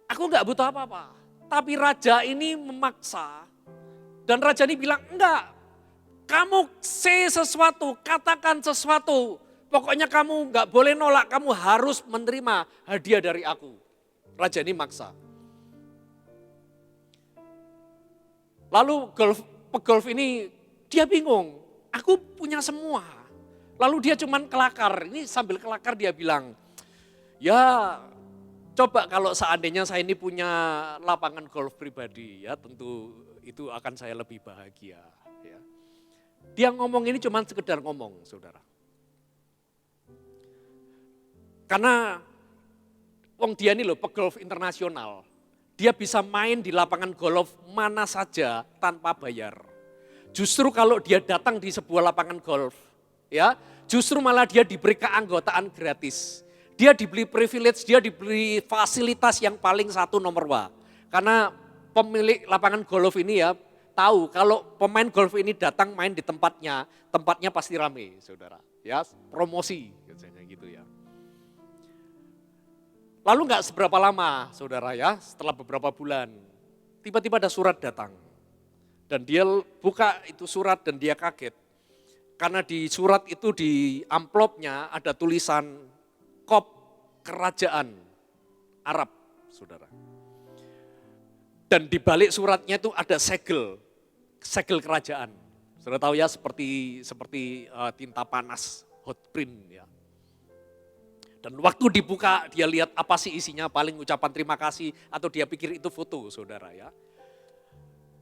Speaker 2: Aku enggak butuh apa-apa. Tapi raja ini memaksa dan raja ini bilang enggak. Kamu say sesuatu, katakan sesuatu. Pokoknya kamu nggak boleh nolak, kamu harus menerima hadiah dari aku. Raja ini maksa. Lalu pegolf ini dia bingung, aku punya semua. Lalu dia cuman kelakar, ini sambil kelakar dia bilang, ya coba kalau seandainya saya ini punya lapangan golf pribadi, ya tentu itu akan saya lebih bahagia. Ya. Dia ngomong ini cuma sekedar ngomong, saudara. Karena wong dia ini loh pegolf internasional. Dia bisa main di lapangan golf mana saja tanpa bayar. Justru kalau dia datang di sebuah lapangan golf, ya, justru malah dia diberi keanggotaan gratis. Dia diberi privilege, dia diberi fasilitas yang paling satu nomor wah. Karena pemilik lapangan golf ini ya tahu kalau pemain golf ini datang main di tempatnya pasti rame, saudara. Ya, promosi, biasanya gitu ya. Lalu nggak seberapa lama, saudara ya, setelah beberapa bulan, tiba-tiba ada surat datang. Dan dia buka itu surat dan dia kaget. Karena di surat itu di amplopnya ada tulisan kop kerajaan Arab, saudara. Dan di balik suratnya itu ada segel kerajaan. Sudah tahu ya seperti tinta panas, hot print ya. Dan waktu dibuka dia lihat apa sih isinya, paling ucapan terima kasih atau dia pikir itu foto, saudara ya.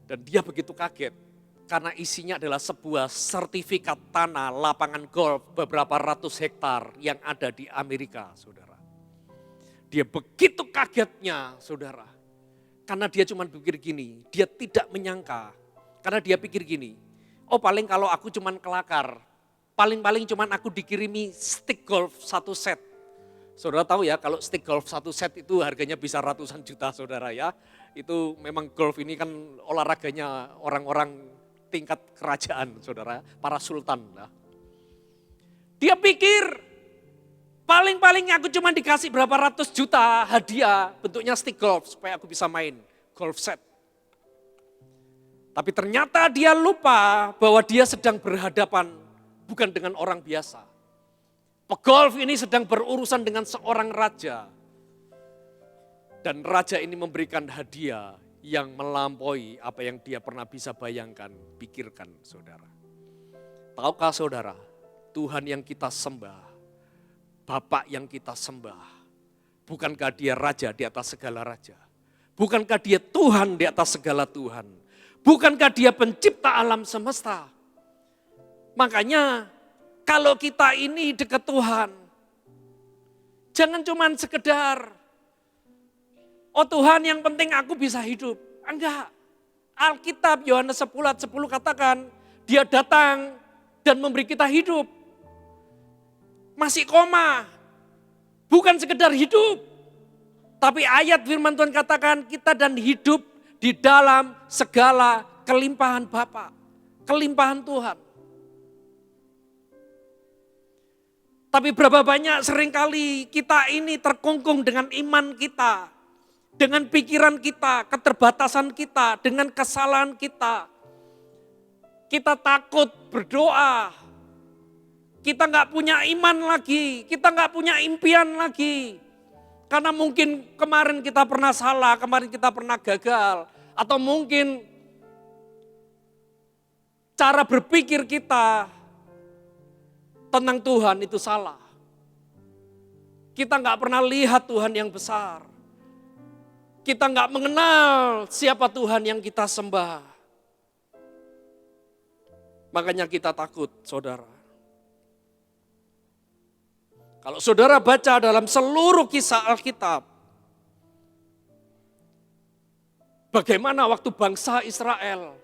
Speaker 2: Dan dia begitu kaget karena isinya adalah sebuah sertifikat tanah lapangan golf beberapa ratus hektar yang ada di Amerika, saudara. Dia begitu kagetnya, saudara. Karena dia cuma pikir gini, dia tidak menyangka. Karena dia pikir gini, oh paling kalau aku cuma kelakar, paling-paling cuma aku dikirimi stick golf 1 set. Saudara tahu ya kalau stick golf 1 set itu harganya bisa ratusan juta, saudara ya. Itu memang golf ini kan olahraganya orang-orang tingkat kerajaan, saudara, para sultan. Dia pikir paling-paling aku cuma dikasih berapa ratus juta hadiah bentuknya stick golf supaya aku bisa main golf set. Tapi ternyata dia lupa bahwa dia sedang berhadapan bukan dengan orang biasa. Pegolf ini sedang berurusan dengan seorang raja. Dan raja ini memberikan hadiah yang melampaui apa yang dia pernah bisa bayangkan, pikirkan, saudara. Tahukah saudara, Tuhan yang kita sembah, Bapak yang kita sembah, bukankah dia raja di atas segala raja? Bukankah dia Tuhan di atas segala Tuhan? Bukankah dia pencipta alam semesta? Makanya kalau kita ini dekat Tuhan, jangan cuma sekedar, oh Tuhan yang penting aku bisa hidup. Enggak. Alkitab Yohanes 10 ayat 10 katakan, dia datang dan memberi kita hidup. Masih koma, bukan sekedar hidup. Tapi ayat firman Tuhan katakan kita dan hidup di dalam segala kelimpahan Bapa, kelimpahan Tuhan. Tapi berapa banyak seringkali kita ini terkungkung dengan iman kita, dengan pikiran kita, keterbatasan kita, dengan kesalahan kita. Kita takut berdoa, kita nggak punya iman lagi, kita nggak punya impian lagi. Karena mungkin kemarin kita pernah salah, kemarin kita pernah gagal. Atau mungkin cara berpikir kita tentang Tuhan itu salah. Kita nggak pernah lihat Tuhan yang besar. Kita nggak mengenal siapa Tuhan yang kita sembah. Makanya kita takut, saudara. Kalau saudara baca dalam seluruh kisah Alkitab, bagaimana waktu bangsa Israel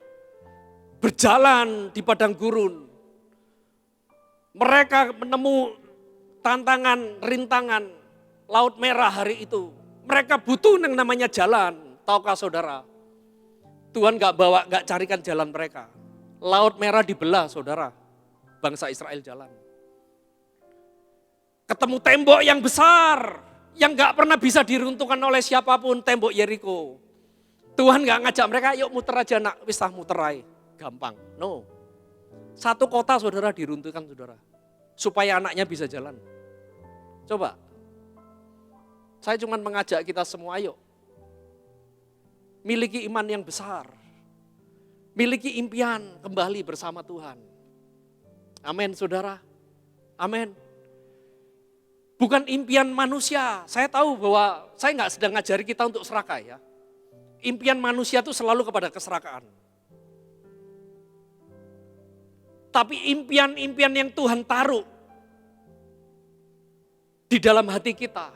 Speaker 2: berjalan di padang gurun, mereka menemu tantangan, rintangan Laut Merah hari itu. Mereka butuh yang namanya jalan. Tahukah saudara? Tuhan gak carikan jalan mereka. Laut Merah dibelah, saudara. Bangsa Israel jalan. Ketemu tembok yang besar, yang gak pernah bisa diruntuhkan oleh siapapun, tembok Yeriko. Tuhan gak ngajak mereka, yuk muter aja nak, wis muter aja. Gampang, no. Satu kota saudara diruntuhkan saudara. Supaya anaknya bisa jalan. Coba. Saya cuma mengajak kita semua, ayo. Miliki iman yang besar. Miliki impian kembali bersama Tuhan. Amin saudara. Amin. Bukan impian manusia. Saya tahu bahwa saya nggak sedang ngajari kita untuk serakah ya. Impian manusia itu selalu kepada keserakahan. Tapi impian-impian yang Tuhan taruh di dalam hati kita.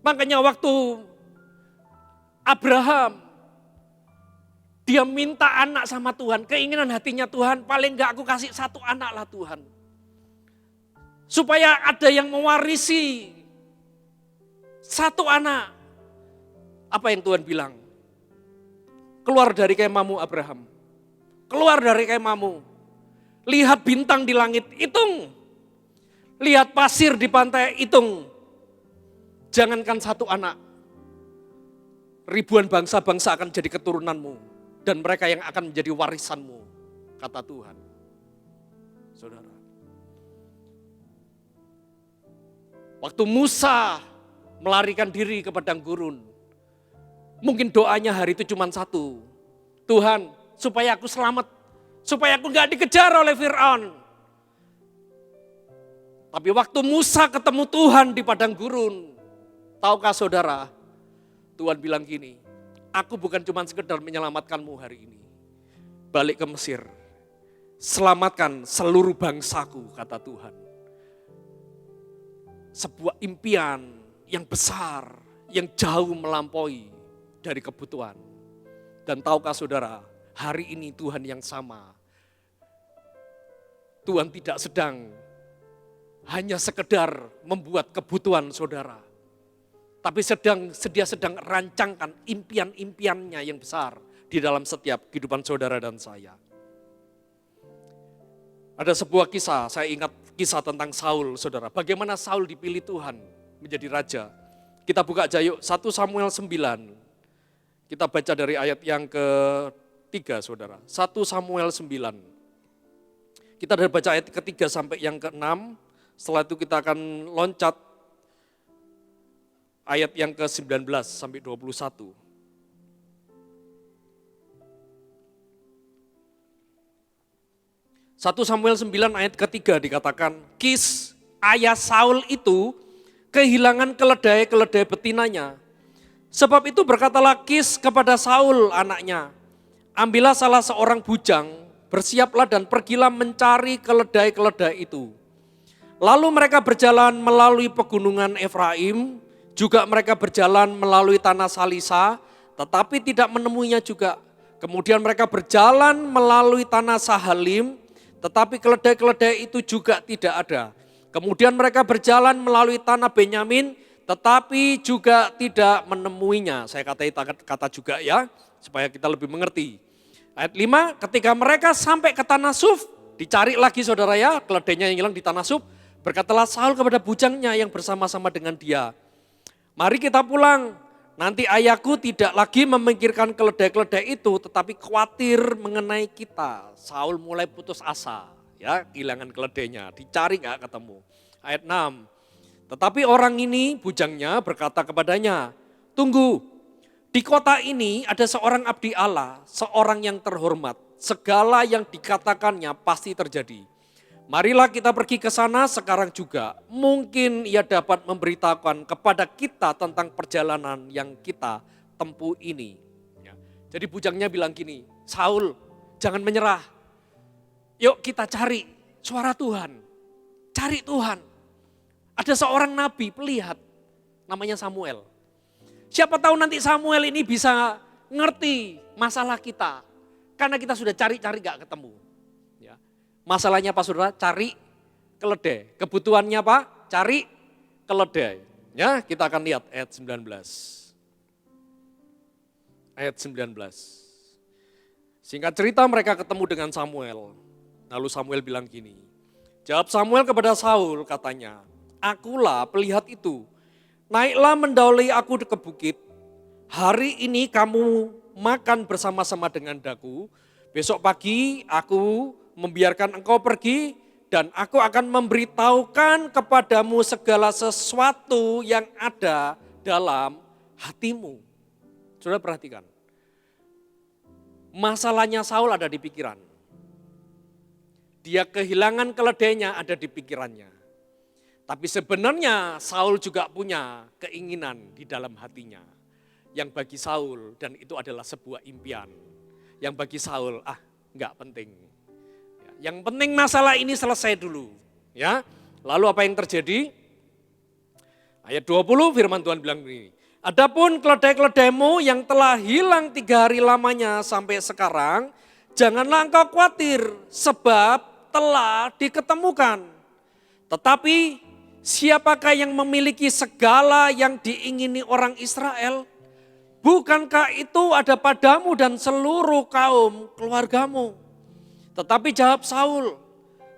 Speaker 2: Makanya waktu Abraham, dia minta anak sama Tuhan. Keinginan hatinya Tuhan, paling enggak aku kasih satu anak lah Tuhan. Supaya ada yang mewarisi satu anak. Apa yang Tuhan bilang? Keluar dari kemahmu Abraham. Keluar dari kemahmu. Lihat bintang di langit, hitung. Lihat pasir di pantai, hitung. Jangankan satu anak. Ribuan bangsa-bangsa akan jadi keturunanmu. Dan mereka yang akan menjadi warisanmu. Kata Tuhan. Saudara. Waktu Musa melarikan diri ke padang gurun. Mungkin doanya hari itu cuma satu. Tuhan, supaya aku selamat. Supaya aku gak dikejar oleh Fir'aun. Tapi waktu Musa ketemu Tuhan di padang gurun. Tahukah saudara, Tuhan bilang gini, aku bukan cuma sekedar menyelamatkanmu hari ini. Balik ke Mesir, selamatkan seluruh bangsaku, kata Tuhan. Sebuah impian yang besar, yang jauh melampaui dari kebutuhan. Dan tahukah saudara, hari ini Tuhan yang sama. Tuhan tidak sedang hanya sekedar membuat kebutuhan saudara. Tapi dia sedang rancangkan impian-impiannya yang besar di dalam setiap kehidupan saudara dan saya. Ada sebuah kisah, saya ingat kisah tentang Saul, saudara. Bagaimana Saul dipilih Tuhan menjadi raja. Kita buka aja yuk, 1 Samuel 9. Kita baca dari ayat yang ke-3, saudara. 1 Samuel 9. Kita dari baca ayat ke-3 sampai yang ke-6. Setelah itu kita akan loncat ayat yang ke-19 sampai 21. 1 Samuel 9 ayat ke-3 dikatakan, Kis ayah Saul itu kehilangan keledai-keledai betinanya. Sebab itu berkatalah Kis kepada Saul anaknya, ambillah salah seorang bujang, bersiaplah dan pergilah mencari keledai-keledai itu. Lalu mereka berjalan melalui pegunungan Efraim, juga mereka berjalan melalui tanah Salisa, tetapi tidak menemuinya juga. Kemudian mereka berjalan melalui tanah Sahalim, tetapi keledai-keledai itu juga tidak ada. Kemudian mereka berjalan melalui tanah Benyamin, tetapi juga tidak menemuinya. Saya kata juga ya, supaya kita lebih mengerti. Ayat 5, ketika mereka sampai ke tanah Suf, Dicari lagi saudara ya, keledainya yang hilang di tanah sub. Berkatalah Saul kepada bujangnya yang bersama-sama dengan dia. Mari kita pulang, nanti ayahku tidak lagi memikirkan keledai-keledai itu, tetapi khawatir mengenai kita. Saul mulai putus asa, ya kehilangan keledainya, dicari gak ketemu. Ayat 6, tetapi orang ini, bujangnya berkata kepadanya, tunggu, di kota ini ada seorang abdi Allah, seorang yang terhormat. Segala yang dikatakannya pasti terjadi. Marilah kita pergi ke sana sekarang juga. Mungkin ia dapat memberitahukan kepada kita tentang perjalanan yang kita tempuh ini. Ya. Jadi bujangnya bilang gini, Saul jangan menyerah. Yuk kita cari suara Tuhan. Cari Tuhan. Ada seorang nabi pelihat namanya Samuel. Siapa tahu nanti Samuel ini bisa ngerti masalah kita. Karena kita sudah cari-cari gak ketemu. Masalahnya apa saudara? Cari keledai. Kebutuhannya apa? Cari keledai. Ya, kita akan lihat ayat 19. Ayat 19. Singkat cerita mereka ketemu dengan Samuel. Lalu Samuel bilang gini. Jawab Samuel kepada Saul katanya. Akulah pelihat itu. Naiklah mendahului aku ke bukit. Hari ini kamu makan bersama-sama dengan daku. Besok pagi aku membiarkan engkau pergi dan aku akan memberitahukan kepadamu segala sesuatu yang ada dalam hatimu. Saudara perhatikan. Masalahnya Saul ada di pikiran. Dia kehilangan keledainya ada di pikirannya. Tapi sebenarnya Saul juga punya keinginan di dalam hatinya. Yang bagi Saul dan itu adalah sebuah impian. Yang bagi Saul enggak penting. Yang penting masalah ini selesai dulu. Ya. Lalu apa yang terjadi? Ayat 20 firman Tuhan bilang begini. Adapun keledai-keledaimu yang telah hilang 3 hari lamanya sampai sekarang, janganlah engkau khawatir sebab telah diketemukan. Tetapi siapakah yang memiliki segala yang diingini orang Israel? Bukankah itu ada padamu dan seluruh kaum keluargamu? Tetapi jawab Saul,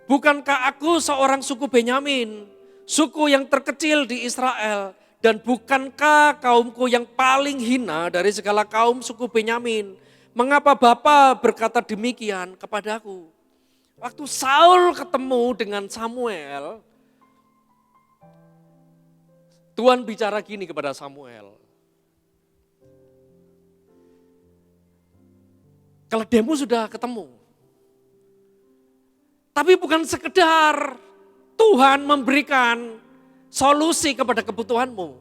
Speaker 2: bukankah aku seorang suku Benyamin, suku yang terkecil di Israel, dan bukankah kaumku yang paling hina dari segala kaum suku Benyamin? Mengapa Bapa berkata demikian kepadaku? Waktu Saul ketemu dengan Samuel, Tuhan bicara gini kepada Samuel. Keledaimu sudah ketemu. Tapi bukan sekedar Tuhan memberikan solusi kepada kebutuhanmu.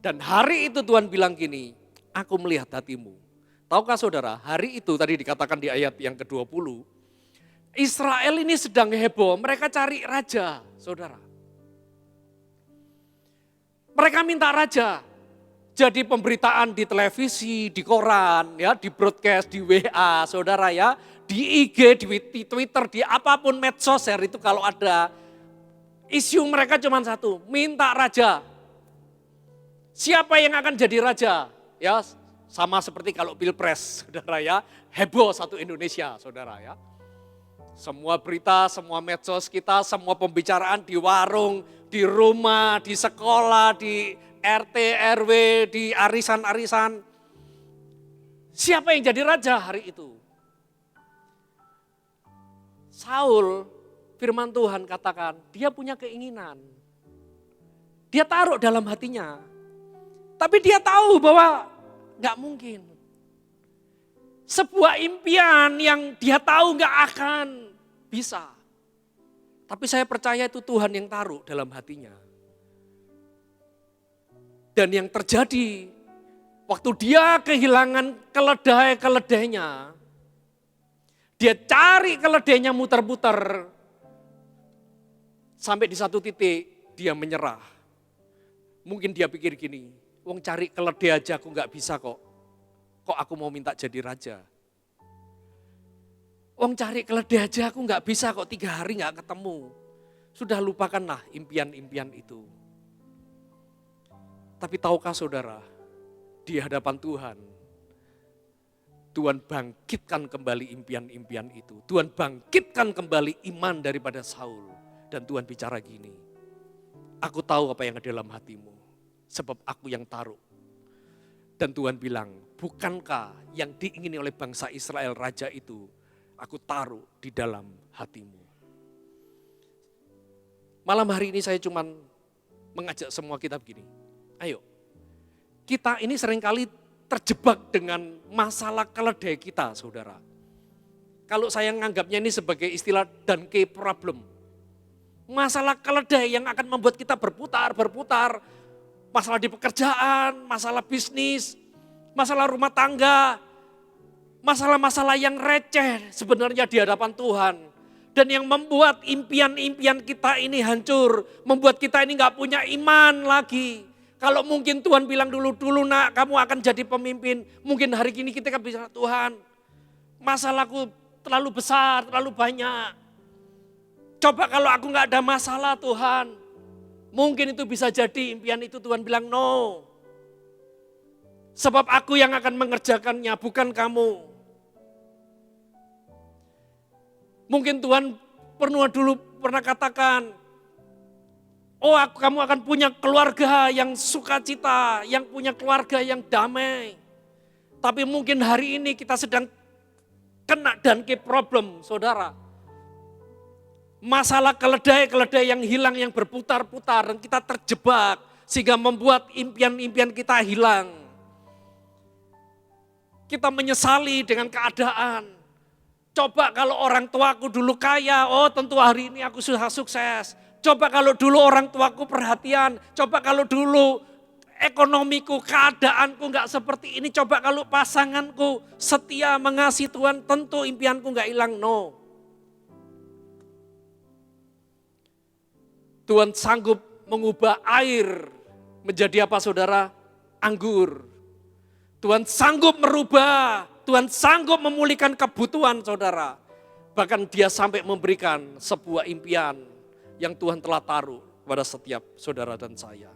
Speaker 2: Dan hari itu Tuhan bilang gini, aku melihat hatimu. Tahukah saudara, hari itu tadi dikatakan di ayat yang ke-20, Israel ini sedang heboh, mereka cari raja, saudara. Mereka minta raja. Jadi pemberitaan di televisi, di koran, ya, di broadcast, di WA, saudara ya. Di IG, di Twitter, di apapun medsos itu kalau ada isu mereka cuma satu, minta raja. Siapa yang akan jadi raja? Ya, sama seperti kalau Pilpres, saudara ya, heboh satu Indonesia, saudara ya. Semua berita, semua medsos kita, semua pembicaraan di warung, di rumah, di sekolah, di RT, RW, di arisan-arisan. Siapa yang jadi raja hari itu? Saul, firman Tuhan katakan, dia punya keinginan. Dia taruh dalam hatinya. Tapi dia tahu bahwa gak mungkin. Sebuah impian yang dia tahu gak akan bisa. Tapi saya percaya itu Tuhan yang taruh dalam hatinya. Dan yang terjadi, waktu dia kehilangan keledai-keledainya, dia cari keledainya muter-muter. Sampai di satu titik dia menyerah. Mungkin dia pikir gini, wong cari keledai aja aku gak bisa kok. Kok aku mau minta jadi raja? Wong cari keledai aja aku gak bisa kok 3 hari gak ketemu. Sudah lupakanlah impian-impian itu. Tapi tahukah saudara, di hadapan Tuhan, Tuhan bangkitkan kembali impian-impian itu. Tuhan bangkitkan kembali iman daripada Saul. Dan Tuhan bicara gini, aku tahu apa yang ada dalam hatimu, sebab aku yang taruh. Dan Tuhan bilang, bukankah yang diingini oleh bangsa Israel raja itu, aku taruh di dalam hatimu. Malam hari ini saya cuman mengajak semua kita begini, ayo, kita ini seringkali terjebak dengan masalah keledai kita, saudara. Kalau saya menganggapnya ini sebagai istilah donkey problem. Masalah keledai yang akan membuat kita berputar-berputar. Masalah di pekerjaan, masalah bisnis, masalah rumah tangga. Masalah-masalah yang receh sebenarnya di hadapan Tuhan. Dan yang membuat impian-impian kita ini hancur. Membuat kita ini gak punya iman lagi. Kalau mungkin Tuhan bilang dulu nak kamu akan jadi pemimpin. Mungkin hari ini kita akan bicara, Tuhan masalahku terlalu besar, terlalu banyak. Coba kalau aku gak ada masalah Tuhan. Mungkin itu bisa jadi impian itu Tuhan bilang no. Sebab aku yang akan mengerjakannya bukan kamu. Mungkin Tuhan pernah katakan, oh kamu akan punya keluarga yang sukacita, yang punya keluarga yang damai. Tapi mungkin hari ini kita sedang kena donkey problem, saudara. Masalah keledai yang hilang, yang berputar-putar dan kita terjebak sehingga membuat impian-impian kita hilang. Kita menyesali dengan keadaan. Coba kalau orang tuaku dulu kaya, oh tentu hari ini aku sudah sukses. Coba kalau dulu orang tuaku perhatian, coba kalau dulu ekonomiku, keadaanku gak seperti ini, coba kalau pasanganku setia mengasihi Tuhan, tentu impianku gak hilang, no. Tuhan sanggup mengubah air menjadi apa saudara? Anggur. Tuhan sanggup merubah, Tuhan sanggup memulihkan kebutuhan saudara. Bahkan dia sampai memberikan sebuah impian yang Tuhan telah taruh pada setiap saudara dan saya.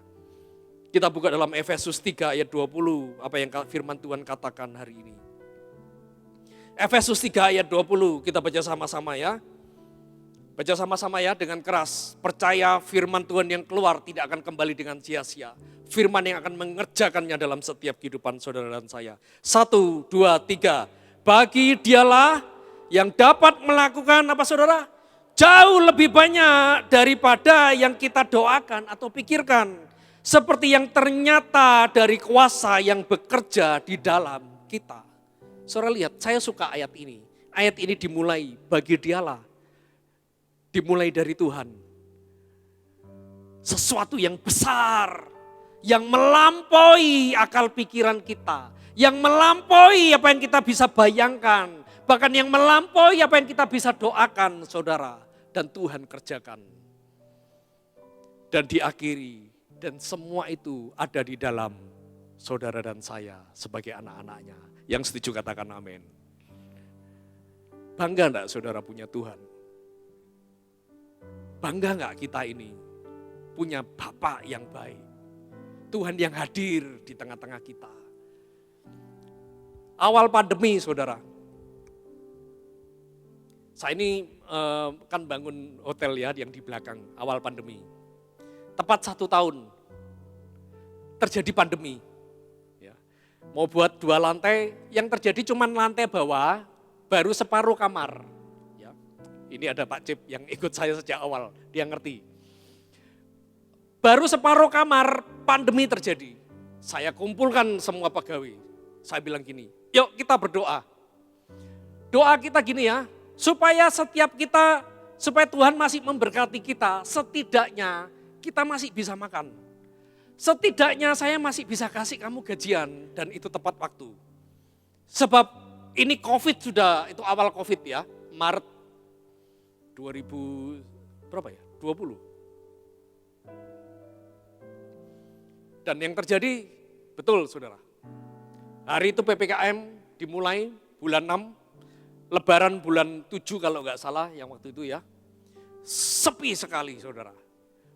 Speaker 2: Kita buka dalam Efesus 3 ayat 20, apa yang firman Tuhan katakan hari ini. Efesus 3 ayat 20, kita baca sama-sama ya. Baca sama-sama ya dengan keras. Percaya firman Tuhan yang keluar tidak akan kembali dengan sia-sia. Firman yang akan mengerjakannya dalam setiap kehidupan saudara dan saya. 1, 2, 3. Bagi dialah yang dapat melakukan apa saudara? Jauh lebih banyak daripada yang kita doakan atau pikirkan. Seperti yang ternyata dari kuasa yang bekerja di dalam kita. Saudara lihat, saya suka ayat ini. Ayat ini dimulai bagi dialah. Dimulai dari Tuhan. Sesuatu yang besar. Yang melampaui akal pikiran kita. Yang melampaui apa yang kita bisa bayangkan. Bahkan yang melampaui apa yang kita bisa doakan saudara. Dan Tuhan kerjakan. Dan diakhiri. Dan semua itu ada di dalam saudara dan saya sebagai anak-anaknya. Yang setuju katakan amin. Bangga enggak saudara punya Tuhan? Bangga enggak kita ini punya Bapa yang baik? Tuhan yang hadir di tengah-tengah kita. Awal pandemi saudara. Saya ini kan bangun hotel ya yang di belakang awal pandemi. Tepat 1 tahun terjadi pandemi. Ya. Mau buat 2 lantai, yang terjadi cuma lantai bawah, baru separuh kamar. Ya. Ini ada Pak Cip yang ikut saya sejak awal, dia ngerti. Baru separuh kamar, pandemi terjadi. Saya kumpulkan semua pegawai. Saya bilang gini, yuk kita berdoa. Doa kita gini ya, supaya Tuhan masih memberkati kita, setidaknya kita masih bisa makan. Setidaknya saya masih bisa kasih kamu gajian dan itu tepat waktu. Sebab ini COVID sudah, itu awal COVID ya, Maret 2020. Dan yang terjadi, betul saudara. Hari itu PPKM dimulai bulan 6, Lebaran bulan 7 kalau nggak salah yang waktu itu ya. Sepi sekali saudara.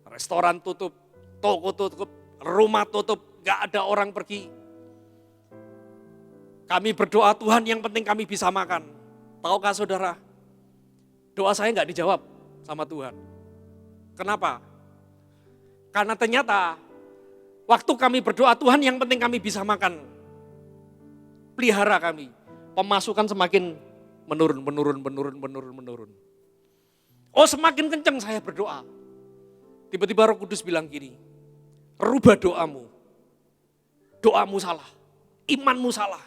Speaker 2: Restoran tutup, toko tutup, rumah tutup, gak ada orang pergi. Kami berdoa Tuhan yang penting kami bisa makan. Tahukah saudara, doa saya nggak dijawab sama Tuhan. Kenapa? Karena ternyata waktu kami berdoa Tuhan yang penting kami bisa makan. Pelihara kami. Pemasukan semakin menurun. Oh, semakin kencang saya berdoa. Tiba-tiba Roh Kudus bilang gini, rubah doamu. Doamu salah, imanmu salah.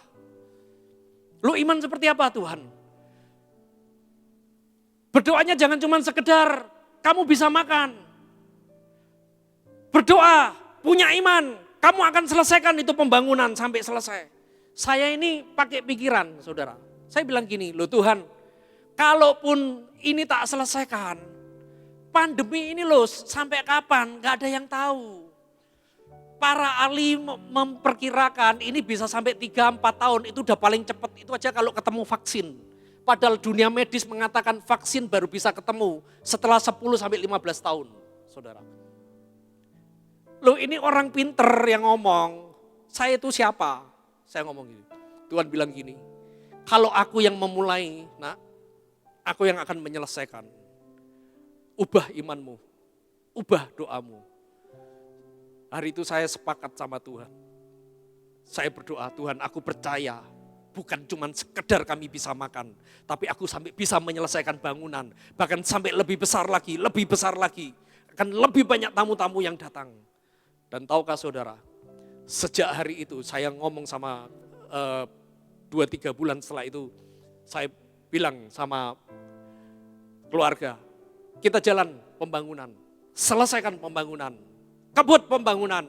Speaker 2: Lu iman seperti apa Tuhan? Berdoanya jangan cuma sekedar kamu bisa makan. Berdoa, punya iman, kamu akan selesaikan itu pembangunan sampai selesai. Saya ini pakai pikiran, saudara. Saya bilang gini, loh Tuhan, kalaupun ini tak selesaikan, pandemi ini loh sampai kapan, gak ada yang tahu. Para ahli memperkirakan ini bisa sampai 3-4 tahun, itu udah paling cepat. Itu aja kalau ketemu vaksin. Padahal dunia medis mengatakan vaksin baru bisa ketemu setelah 10-15 tahun, saudara. Loh ini orang pinter yang ngomong, saya itu siapa? Saya ngomong gini, Tuhan bilang gini, kalau aku yang memulai, nak, aku yang akan menyelesaikan. Ubah imanmu, ubah doamu. Hari itu saya sepakat sama Tuhan. Saya berdoa, Tuhan aku percaya bukan cuma sekedar kami bisa makan. Tapi aku sampai bisa menyelesaikan bangunan. Bahkan sampai lebih besar lagi. Akan lebih banyak tamu-tamu yang datang. Dan tahukah saudara, sejak hari itu saya ngomong sama 2-3 bulan setelah itu. Saya bilang sama keluarga, kita jalan pembangunan. Selesaikan pembangunan. Kebut pembangunan.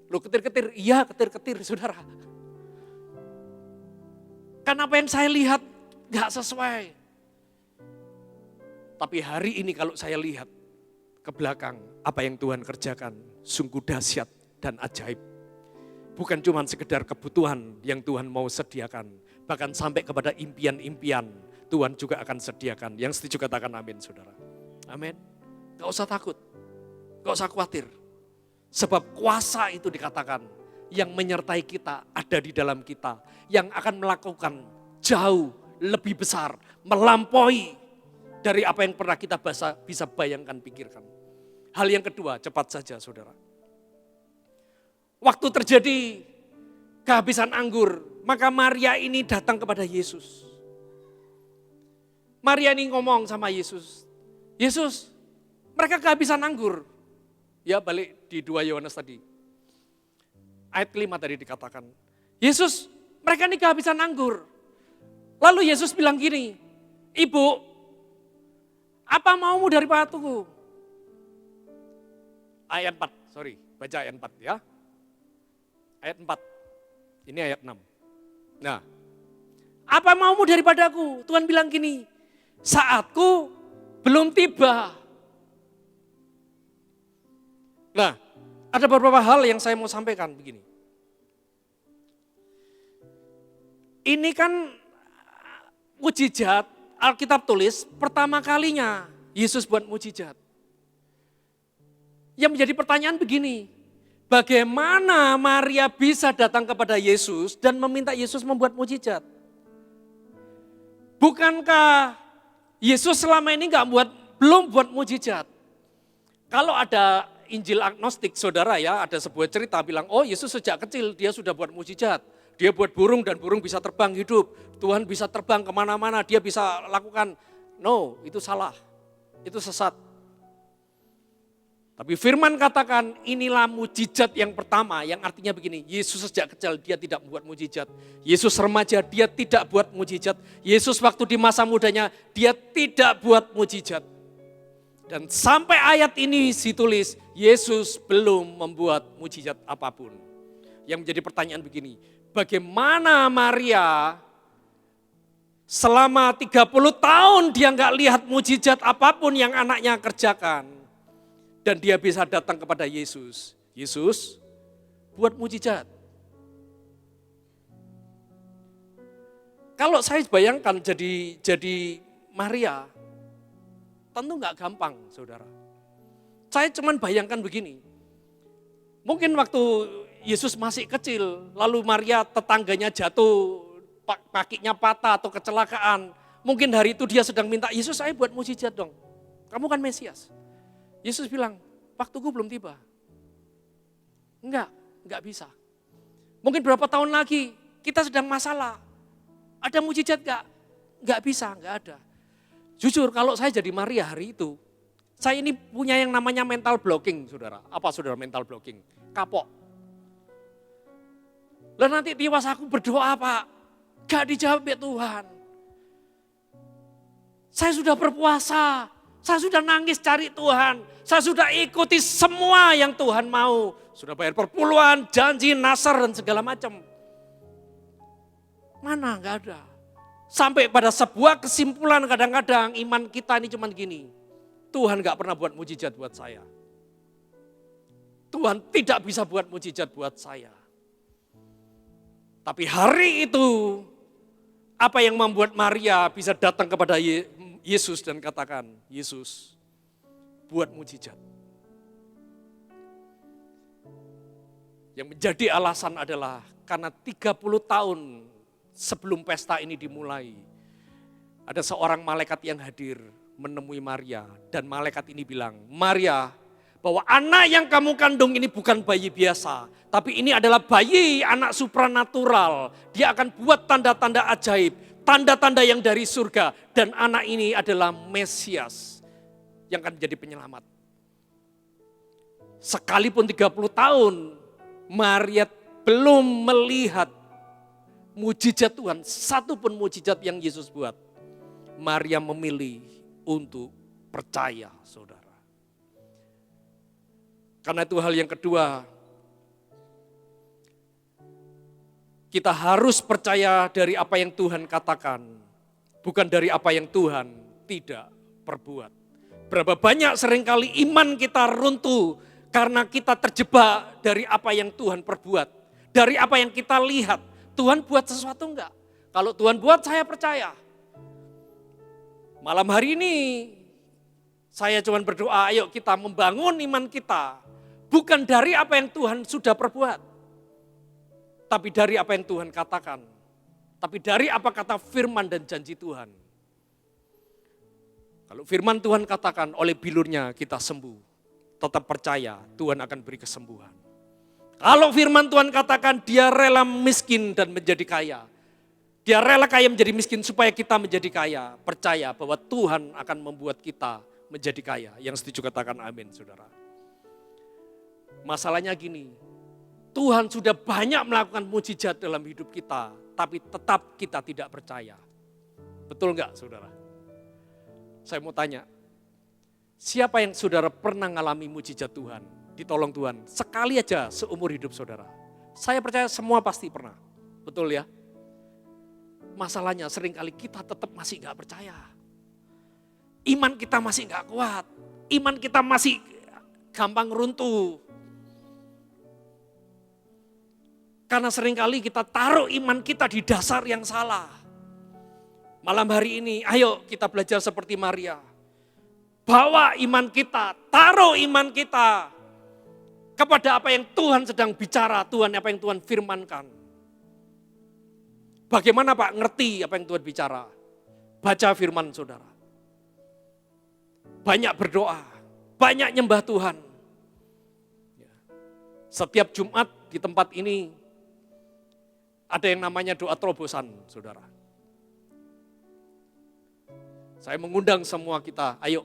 Speaker 2: Lu ketir-ketir, iya ketir-ketir saudara. Karena apa yang saya lihat gak sesuai. Tapi hari ini kalau saya lihat ke belakang, apa yang Tuhan kerjakan sungguh dahsyat dan ajaib. Bukan cuma sekedar kebutuhan yang Tuhan mau sediakan. Bahkan sampai kepada impian-impian Tuhan juga akan sediakan. Yang setuju katakan amin saudara. Amin. Gak usah takut. Gak usah khawatir, sebab kuasa itu dikatakan yang menyertai kita ada di dalam kita. Yang akan melakukan jauh lebih besar, melampaui dari apa yang pernah kita bisa bayangkan, pikirkan. Hal yang kedua, cepat saja saudara. Waktu terjadi kehabisan anggur, maka Maria ini datang kepada Yesus. Maria ini ngomong sama Yesus, Yesus mereka kehabisan anggur. Ya balik di 2 Yohanes tadi. Ayat 5 tadi dikatakan. Yesus, mereka ini kehabisan anggur. Lalu Yesus bilang gini, Ibu, apa maumu dari batuku? Ayat 4, baca ayat 4 ya. Ayat 4, ini ayat 6. Nah, apa maumu daripadaku? Tuhan bilang gini, saatku belum tiba. Nah, ada beberapa hal yang saya mau sampaikan begini. Ini kan mujizat, Alkitab tulis pertama kalinya Yesus buat mujizat. Yang menjadi pertanyaan begini, bagaimana Maria bisa datang kepada Yesus dan meminta Yesus membuat mujizat? Bukankah Yesus selama ini belum buat mujizat? Kalau ada Injil agnostik saudara ya, ada sebuah cerita bilang, oh Yesus sejak kecil dia sudah buat mujizat. Dia buat burung dan burung bisa terbang hidup. Tuhan bisa terbang kemana-mana, dia bisa lakukan. No, itu salah. Itu sesat. Tapi firman katakan inilah mujizat yang pertama, yang artinya begini, Yesus sejak kecil dia tidak membuat mujizat. Yesus remaja dia tidak buat mujizat. Yesus waktu di masa mudanya dia tidak buat mujizat. Dan sampai ayat ini ditulis, Yesus belum membuat mujizat apapun. Yang menjadi pertanyaan begini, bagaimana Maria selama 30 tahun dia nggak lihat mujizat apapun yang anaknya kerjakan. Dan dia bisa datang kepada Yesus. Yesus, buat mujizat. Kalau saya bayangkan jadi Maria, tentu nggak gampang, saudara. Saya cuman bayangkan begini. Mungkin waktu Yesus masih kecil, lalu Maria tetangganya jatuh, kakinya patah atau kecelakaan. Mungkin hari itu dia sedang minta, Yesus saya buat mujizat dong, kamu kan Mesias. Yesus bilang, waktuku belum tiba. Enggak bisa. Mungkin berapa tahun lagi kita sedang masalah, ada mujizat enggak? Enggak bisa, enggak ada. Jujur kalau saya jadi Maria hari itu, saya ini punya yang namanya mental blocking, saudara. Apa saudara mental blocking? Kapok. Lalu nanti tiwas aku berdoa Pak, gak dijawab ya Tuhan. Saya sudah berpuasa, saya sudah nangis cari Tuhan, saya sudah ikuti semua yang Tuhan mau. Sudah bayar perpuluhan, janji, nasar dan segala macam. Mana gak ada. Sampai pada sebuah kesimpulan kadang-kadang iman kita ini cuma gini. Tuhan gak pernah buat mujizat buat saya. Tuhan tidak bisa buat mujizat buat saya. Tapi hari itu, apa yang membuat Maria bisa datang kepada Yesus dan katakan, Yesus, buat mujizat. Yang menjadi alasan adalah karena 30 tahun sebelum pesta ini dimulai, ada seorang malaikat yang hadir menemui Maria. Dan malaikat ini bilang, Maria, bahwa anak yang kamu kandung ini bukan bayi biasa, tapi ini adalah bayi anak supranatural. Dia akan buat tanda-tanda ajaib, tanda-tanda yang dari surga, dan anak ini adalah Mesias yang akan menjadi penyelamat. Sekalipun 30 tahun Maria belum melihat mujizat Tuhan, satu pun mujizat yang Yesus buat, Maria memilih untuk percaya, saudara. Karena itu hal yang kedua, kita harus percaya dari apa yang Tuhan katakan, bukan dari apa yang Tuhan tidak perbuat. Berapa banyak seringkali iman kita runtuh karena kita terjebak dari apa yang Tuhan perbuat, dari apa yang kita lihat. Tuhan buat sesuatu enggak? Kalau Tuhan buat, saya percaya. Malam hari ini saya cuma berdoa, ayo kita membangun iman kita. Bukan dari apa yang Tuhan sudah perbuat. Tapi dari apa yang Tuhan katakan. Tapi dari apa kata firman dan janji Tuhan. Kalau firman Tuhan katakan oleh bilurnya kita sembuh. Tetap percaya Tuhan akan beri kesembuhan. Kalau firman Tuhan katakan dia rela miskin dan menjadi kaya. Dia rela kaya menjadi miskin supaya kita menjadi kaya. Percaya bahwa Tuhan akan membuat kita menjadi kaya. Yang setuju katakan amin, saudara. Masalahnya gini, Tuhan sudah banyak melakukan mujizat dalam hidup kita, tapi tetap kita tidak percaya. Betul enggak, saudara? Saya mau tanya, siapa yang saudara pernah mengalami mujizat Tuhan, ditolong Tuhan, sekali aja seumur hidup saudara? Saya percaya semua pasti pernah, betul ya? Masalahnya seringkali kita tetap masih enggak percaya. Iman kita masih enggak kuat, iman kita masih gampang runtuh. Karena seringkali kita taruh iman kita di dasar yang salah. Malam hari ini, ayo kita belajar seperti Maria. Bawa iman kita, taruh iman kita kepada apa yang Tuhan sedang bicara, Tuhan apa yang Tuhan firmankan. Bagaimana Pak ngerti apa yang Tuhan bicara? Baca firman saudara. Banyak berdoa, banyak nyembah Tuhan. Setiap Jumat di tempat ini, ada yang namanya doa terobosan, saudara. Saya mengundang semua kita, ayo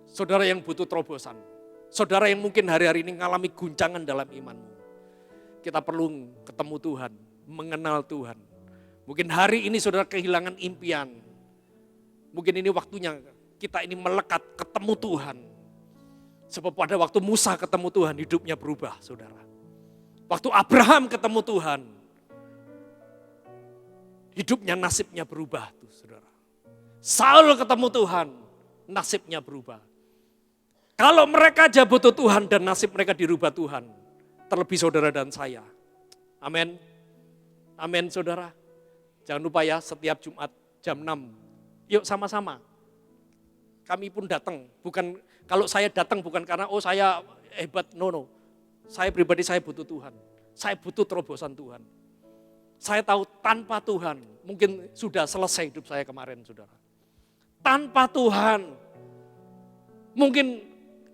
Speaker 2: saudara yang butuh terobosan. Saudara yang mungkin hari-hari ini mengalami guncangan dalam imanmu. Kita perlu ketemu Tuhan, mengenal Tuhan. Mungkin hari ini saudara kehilangan impian. Mungkin ini waktunya kita ini melekat ketemu Tuhan. Sebab pada waktu Musa ketemu Tuhan, hidupnya berubah, saudara. Waktu Abraham ketemu Tuhan, hidupnya nasibnya berubah tuh saudara. Saul ketemu Tuhan, nasibnya berubah. Kalau mereka aja butuh Tuhan dan nasib mereka dirubah Tuhan, terlebih saudara dan saya. Amin. Amin saudara. Jangan lupa ya setiap Jumat jam 6. Yuk sama-sama. Kami pun datang, bukan kalau saya datang bukan karena oh saya hebat, no. Saya pribadi saya butuh Tuhan. saya butuh terobosan Tuhan. Saya tahu tanpa Tuhan, mungkin sudah selesai hidup saya kemarin, saudara. Tanpa Tuhan, mungkin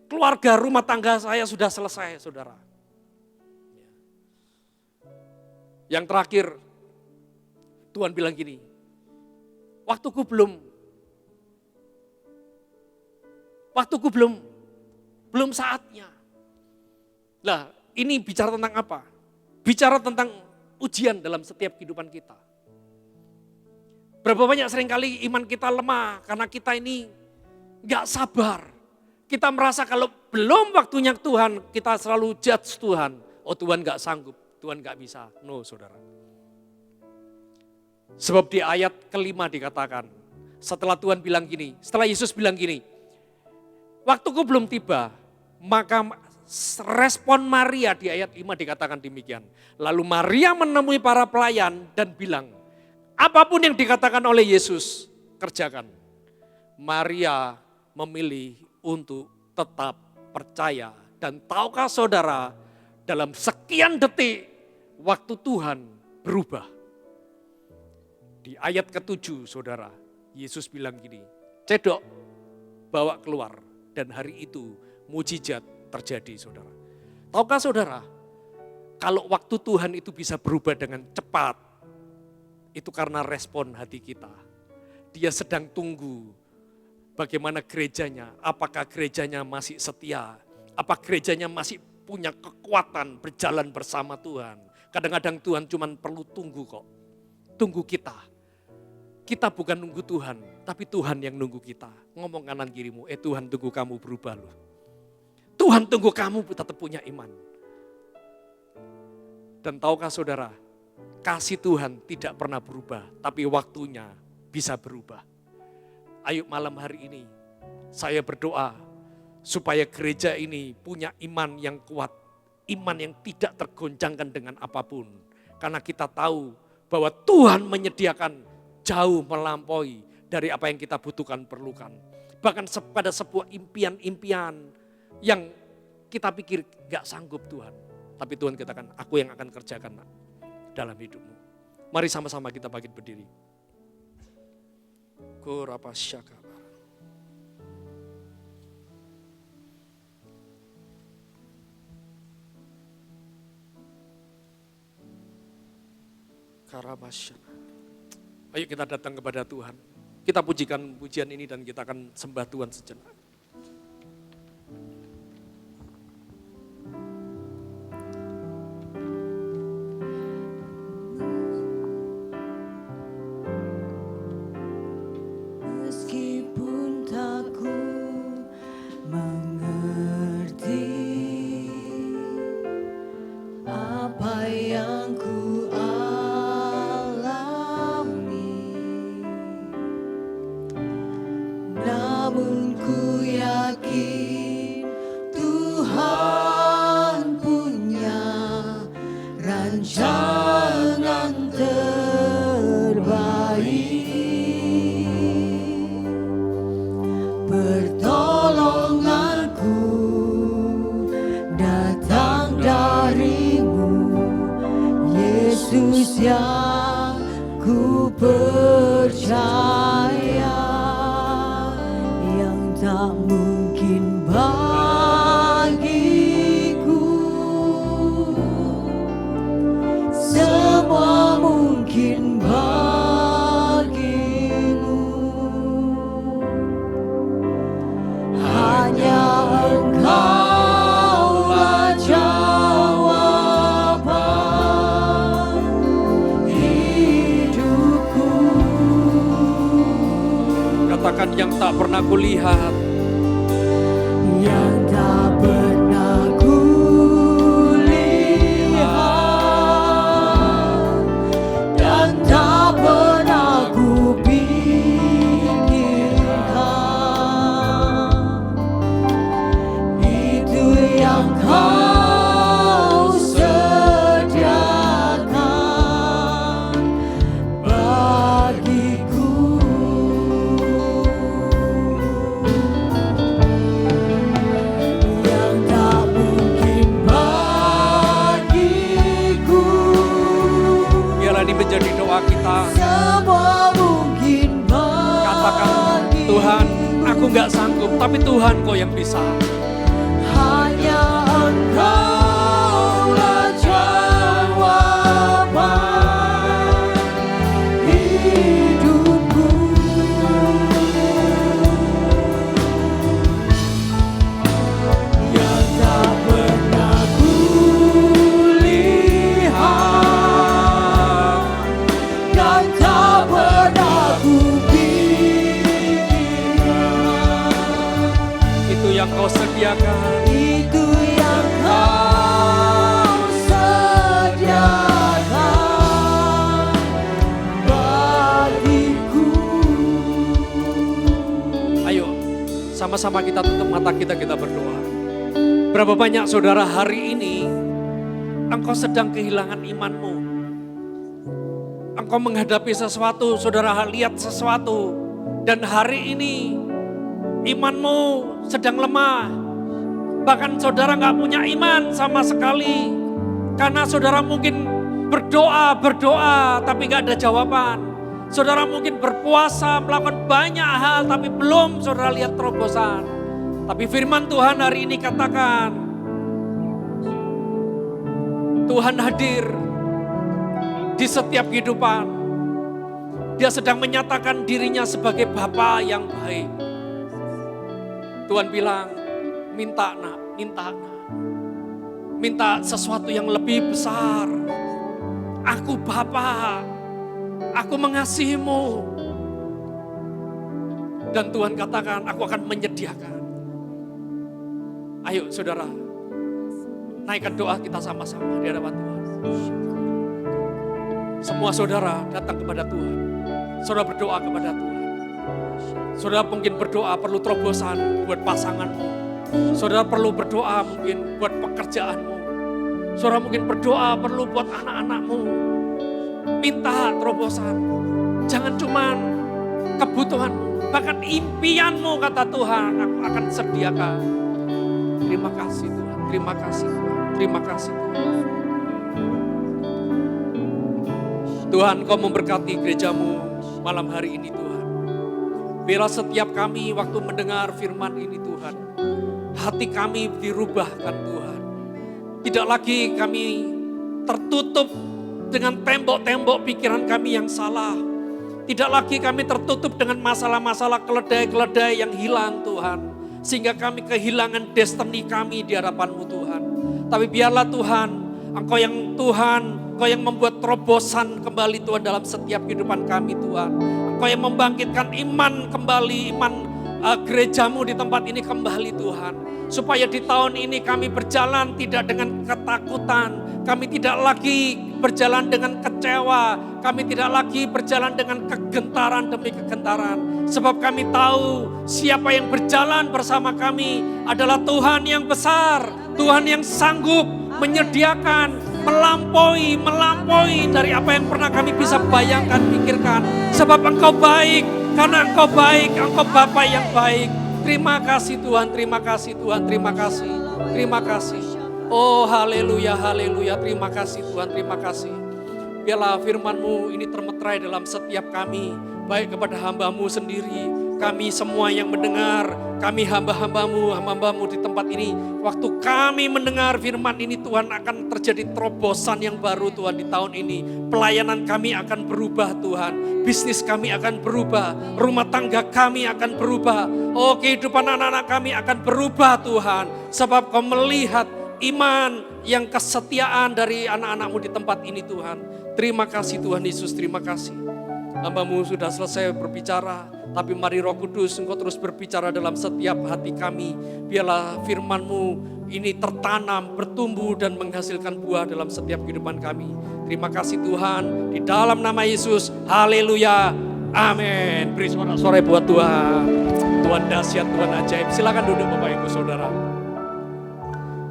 Speaker 2: keluarga rumah tangga saya sudah selesai, saudara. Yang terakhir, Tuhan bilang gini, waktuku belum saatnya. Lah, ini bicara tentang apa? Bicara tentang ujian dalam setiap kehidupan kita. Berapa banyak seringkali iman kita lemah karena kita ini gak sabar. Kita merasa kalau belum waktunya Tuhan, kita selalu judge Tuhan. Oh, Tuhan gak sanggup, Tuhan gak bisa. No, saudara. Sebab di ayat kelima dikatakan, setelah Tuhan bilang gini, setelah Yesus bilang gini, waktuku belum tiba, maka respon Maria di ayat 5 dikatakan demikian. Lalu Maria menemui para pelayan dan bilang, apapun yang dikatakan oleh Yesus, kerjakan. Maria memilih untuk tetap percaya. Dan tahukah saudara, dalam sekian detik, waktu Tuhan berubah. Di ayat ke-7 saudara, Yesus bilang gini, cedok, bawa keluar. Dan hari itu mujizat terjadi saudara. Tahukah saudara, kalau waktu Tuhan itu bisa berubah dengan cepat, itu karena respon hati kita. Dia sedang tunggu bagaimana gerejanya, apakah gerejanya masih setia, apa gerejanya masih punya kekuatan berjalan bersama Tuhan. Kadang-kadang Tuhan cuma perlu tunggu kok, tunggu kita. Kita bukan nunggu Tuhan, tapi Tuhan yang nunggu kita. Ngomong kanan kirimu, Tuhan tunggu kamu berubah loh. Tuhan tunggu kamu tetap punya iman. Dan tahukah saudara, kasih Tuhan tidak pernah berubah, tapi waktunya bisa berubah. Ayo malam hari ini, saya berdoa supaya gereja ini punya iman yang kuat. Iman yang tidak tergoncangkan dengan apapun. Karena kita tahu bahwa Tuhan menyediakan jauh melampaui dari apa yang kita butuhkan, perlukan. Bahkan pada sebuah impian-impian yang kita pikir gak sanggup Tuhan. Tapi Tuhan katakan, aku yang akan kerjakan nak, dalam hidupmu. Mari sama-sama kita bangkit berdiri. Korapasyaka. Karabasyaka. Ayo kita datang kepada Tuhan. Kita pujikan pujian ini dan kita akan sembah Tuhan sejenak.
Speaker 4: Meskipun tak ku mengerti apa yang ku alami, namun ku yakin Tuhan punya rancangan terbaik. Pertolonganku datang darimu, Yesus yang ku percaya, yang tak mungkin bagiku, semua mungkin bagimu. Hanya Engkaulah jawaban hidupku.
Speaker 2: Katakan yang tak pernah kulihat,
Speaker 4: Yang tak pernah kulihat dan tak pernah kupikirkan, itu yang Kau sediakan bagiku. Yang tak mungkin bagiku,
Speaker 2: sanggup, tapi Tuhan Kau yang bisa.
Speaker 4: Hanya Engkaulah jawaban hidupku. Yang tak pernah kulihat dan tak pernah kupikirkan.
Speaker 2: Itu yang Kau sediakan.
Speaker 4: Itu yang Kau sediakan bagiku.
Speaker 2: Ayo, sama-sama kita tutup mata kita berdoa. Berapa banyak saudara hari ini engkau sedang kehilangan imanmu. Engkau menghadapi sesuatu, saudara lihat sesuatu. Dan hari ini imanmu sedang lemah. Bahkan saudara gak punya iman sama sekali. Karena saudara mungkin berdoa tapi gak ada jawaban. Saudara mungkin berpuasa, melakukan banyak hal tapi belum saudara lihat terobosan. Tapi firman Tuhan hari ini katakan, Tuhan hadir di setiap kehidupan. Dia sedang menyatakan dirinya sebagai Bapa yang baik. Tuhan bilang, minta nak, minta sesuatu yang lebih besar. Aku Bapa, aku mengasihimu. Dan Tuhan katakan, aku akan menyediakan. Ayo saudara, naikkan doa kita sama-sama di hadapan Tuhan. Semua saudara datang kepada Tuhan. Saudara berdoa kepada Tuhan. Saudara mungkin berdoa perlu terobosan buat pasanganmu. Saudara perlu berdoa mungkin buat pekerjaanmu. Saudara mungkin berdoa perlu buat anak-anakmu. Minta terobosan. Jangan cuman kebutuhanmu, bahkan impianmu kata Tuhan, aku akan sediakan. Terima kasih Tuhan, terima kasih Tuhan, terima kasih Tuhan. Tuhan, Kau memberkati gerejamu malam hari ini Tuhan. Biarlah setiap kami waktu mendengar firman ini Tuhan, hati kami dirubahkan Tuhan. Tidak lagi kami tertutup dengan tembok-tembok pikiran kami yang salah. Tidak lagi kami tertutup dengan masalah-masalah keledai-keledai yang hilang Tuhan. Sehingga kami kehilangan destiny kami di hadapan-Mu Tuhan. Tapi biarlah Tuhan, Engkau yang Tuhan, Engkau yang membuat terobosan kembali Tuhan dalam setiap kehidupan kami Tuhan. Engkau yang membangkitkan iman kembali, iman gerejamu di tempat ini kembali Tuhan. Supaya di tahun ini kami berjalan tidak dengan ketakutan. Kami tidak lagi berjalan dengan kecewa. Kami tidak lagi berjalan dengan kegentaran demi kegentaran. Sebab kami tahu siapa yang berjalan bersama kami adalah Tuhan yang besar. Tuhan yang sanggup menyediakan, melampaui dari apa yang pernah kami bisa bayangkan, pikirkan. Sebab Engkau baik, karena Engkau baik, Engkau Bapa yang baik. Terima kasih Tuhan, terima kasih Tuhan, terima kasih, terima kasih. Oh haleluya, haleluya, terima kasih Tuhan, terima kasih. Biarlah firman-Mu ini termeterai dalam setiap kami, baik kepada hamba-Mu sendiri, kami semua yang mendengar, kami hamba-Mu di tempat ini. Waktu kami mendengar firman ini Tuhan, akan terjadi terobosan yang baru Tuhan di tahun ini. Pelayanan kami akan berubah Tuhan, bisnis kami akan berubah, rumah tangga kami akan berubah. Oh kehidupan anak-anak kami akan berubah Tuhan, sebab Kau melihat iman yang kesetiaan dari anak-anak-Mu di tempat ini Tuhan. Terima kasih Tuhan Yesus, terima kasih. Hamba-Mu sudah selesai berbicara, tapi mari Roh Kudus Engkau terus berbicara dalam setiap hati kami. Biarlah firman-Mu ini tertanam, bertumbuh dan menghasilkan buah dalam setiap kehidupan kami. Terima kasih Tuhan, di dalam nama Yesus, haleluya, amin. Beri sorak-sorai buat Tuhan. Tuhan dahsyat, Tuhan ajaib. Silakan duduk Bapak Ibu Saudara.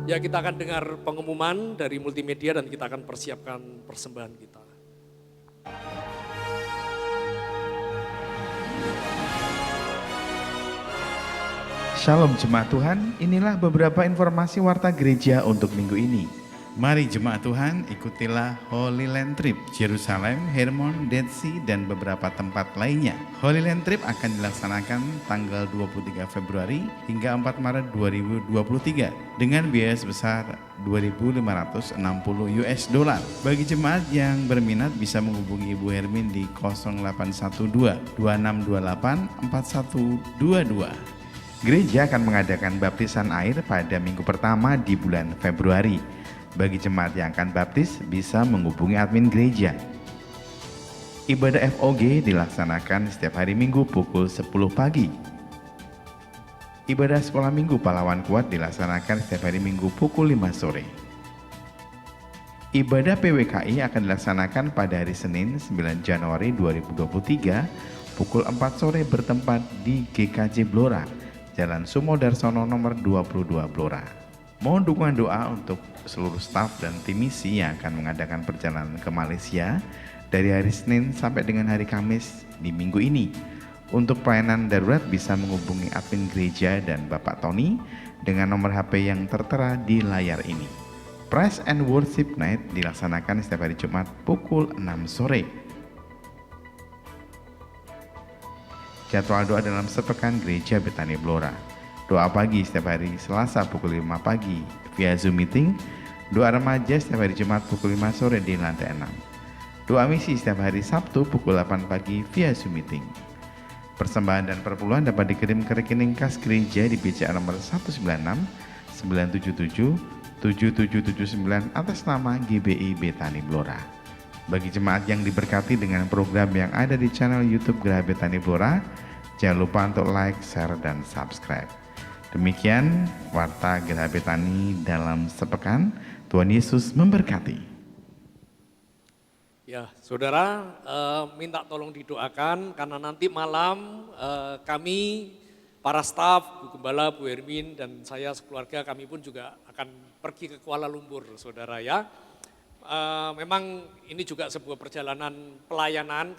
Speaker 2: Ya kita akan dengar pengumuman dari multimedia dan kita akan persiapkan persembahan kita.
Speaker 5: Shalom Jemaat Tuhan, inilah beberapa informasi warta gereja untuk minggu ini. Mari jemaat Tuhan, ikutilah Holy Land Trip Jerusalem, Hermon, Dead Sea, dan beberapa tempat lainnya. Holy Land Trip akan dilaksanakan tanggal 23 Februari hingga 4 Maret 2023 dengan biaya sebesar 2.560 US dollar. Bagi jemaat yang berminat bisa menghubungi Ibu Hermin di 0812 2628 4122. Gereja akan mengadakan baptisan air pada minggu pertama di bulan Februari. Bagi jemaat yang akan baptis bisa menghubungi admin gereja. Ibadah FOG dilaksanakan setiap hari Minggu pukul 10 pagi. Ibadah sekolah Minggu Pahlawan Kuat dilaksanakan setiap hari Minggu pukul 5 sore. Ibadah PWKI akan dilaksanakan pada hari Senin 9 Januari 2023 pukul 4 sore bertempat di GKJ Blora, Jalan Sumodarsono nomor 22 Blora. Mohon dukungan doa untuk seluruh staf dan tim misi yang akan mengadakan perjalanan ke Malaysia dari hari Senin sampai dengan hari Kamis di minggu ini. Untuk pelayanan darurat bisa menghubungi admin gereja dan Bapak Tony dengan nomor HP yang tertera di layar ini. Praise and Worship Night dilaksanakan setiap hari Jumat pukul 6 sore. Jadwal doa dalam sepekan Gereja Betani Blora. Doa pagi setiap hari Selasa pukul 5 pagi via Zoom meeting. Doa remaja setiap hari Jumat pukul 5 sore di lantai 6. Doa misi setiap hari Sabtu pukul 8 pagi via Zoom meeting. Persembahan dan perpuluhan dapat dikirim ke rekening kas gereja di BCA nomor 196 977 7779 atas nama GBI Betani Blora. Bagi jemaat yang diberkati dengan program yang ada di channel YouTube Geraha Betani Blora, jangan lupa untuk like, share, dan subscribe. Demikian Warta Geraha Betani dalam sepekan. Tuhan Yesus memberkati.
Speaker 2: Ya, saudara, minta tolong didoakan karena nanti malam kami, para staf, Bu Gembala, Bu Hermin, dan saya sekeluarga kami pun juga akan pergi ke Kuala Lumpur, saudara ya. Memang ini juga sebuah perjalanan pelayanan,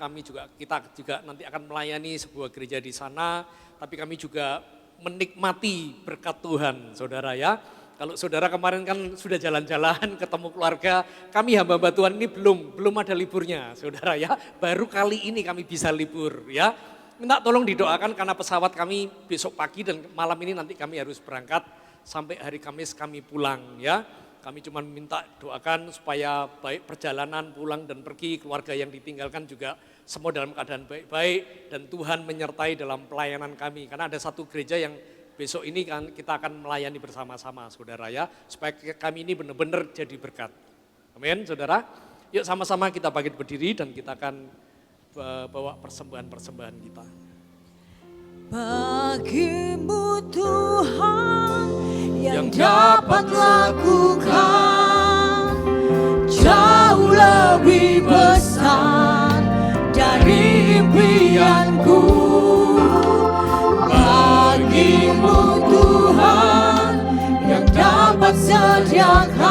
Speaker 2: kita juga nanti akan melayani sebuah gereja di sana, tapi kami juga menikmati berkat Tuhan, saudara ya. Kalau saudara kemarin kan sudah jalan-jalan ketemu keluarga, kami hamba-hamba Tuhan ini belum ada liburnya, saudara ya. Baru kali ini kami bisa libur ya. Minta tolong didoakan karena pesawat kami besok pagi dan malam ini nanti kami harus berangkat sampai hari Kamis kami pulang ya. Kami cuma minta doakan supaya baik perjalanan pulang dan pergi, keluarga yang ditinggalkan juga semua dalam keadaan baik-baik dan Tuhan menyertai dalam pelayanan kami. Karena ada satu gereja yang besok ini kan kita akan melayani bersama-sama saudara ya, supaya kami ini benar-benar jadi berkat. Amin saudara. Yuk sama-sama kita bangkit berdiri dan kita akan bawa persembahan-persembahan kita.
Speaker 4: Bagimu Tuhan yang dapat lakukan jauh lebih besar dari impianku. Bagimu Tuhan yang dapat sediakan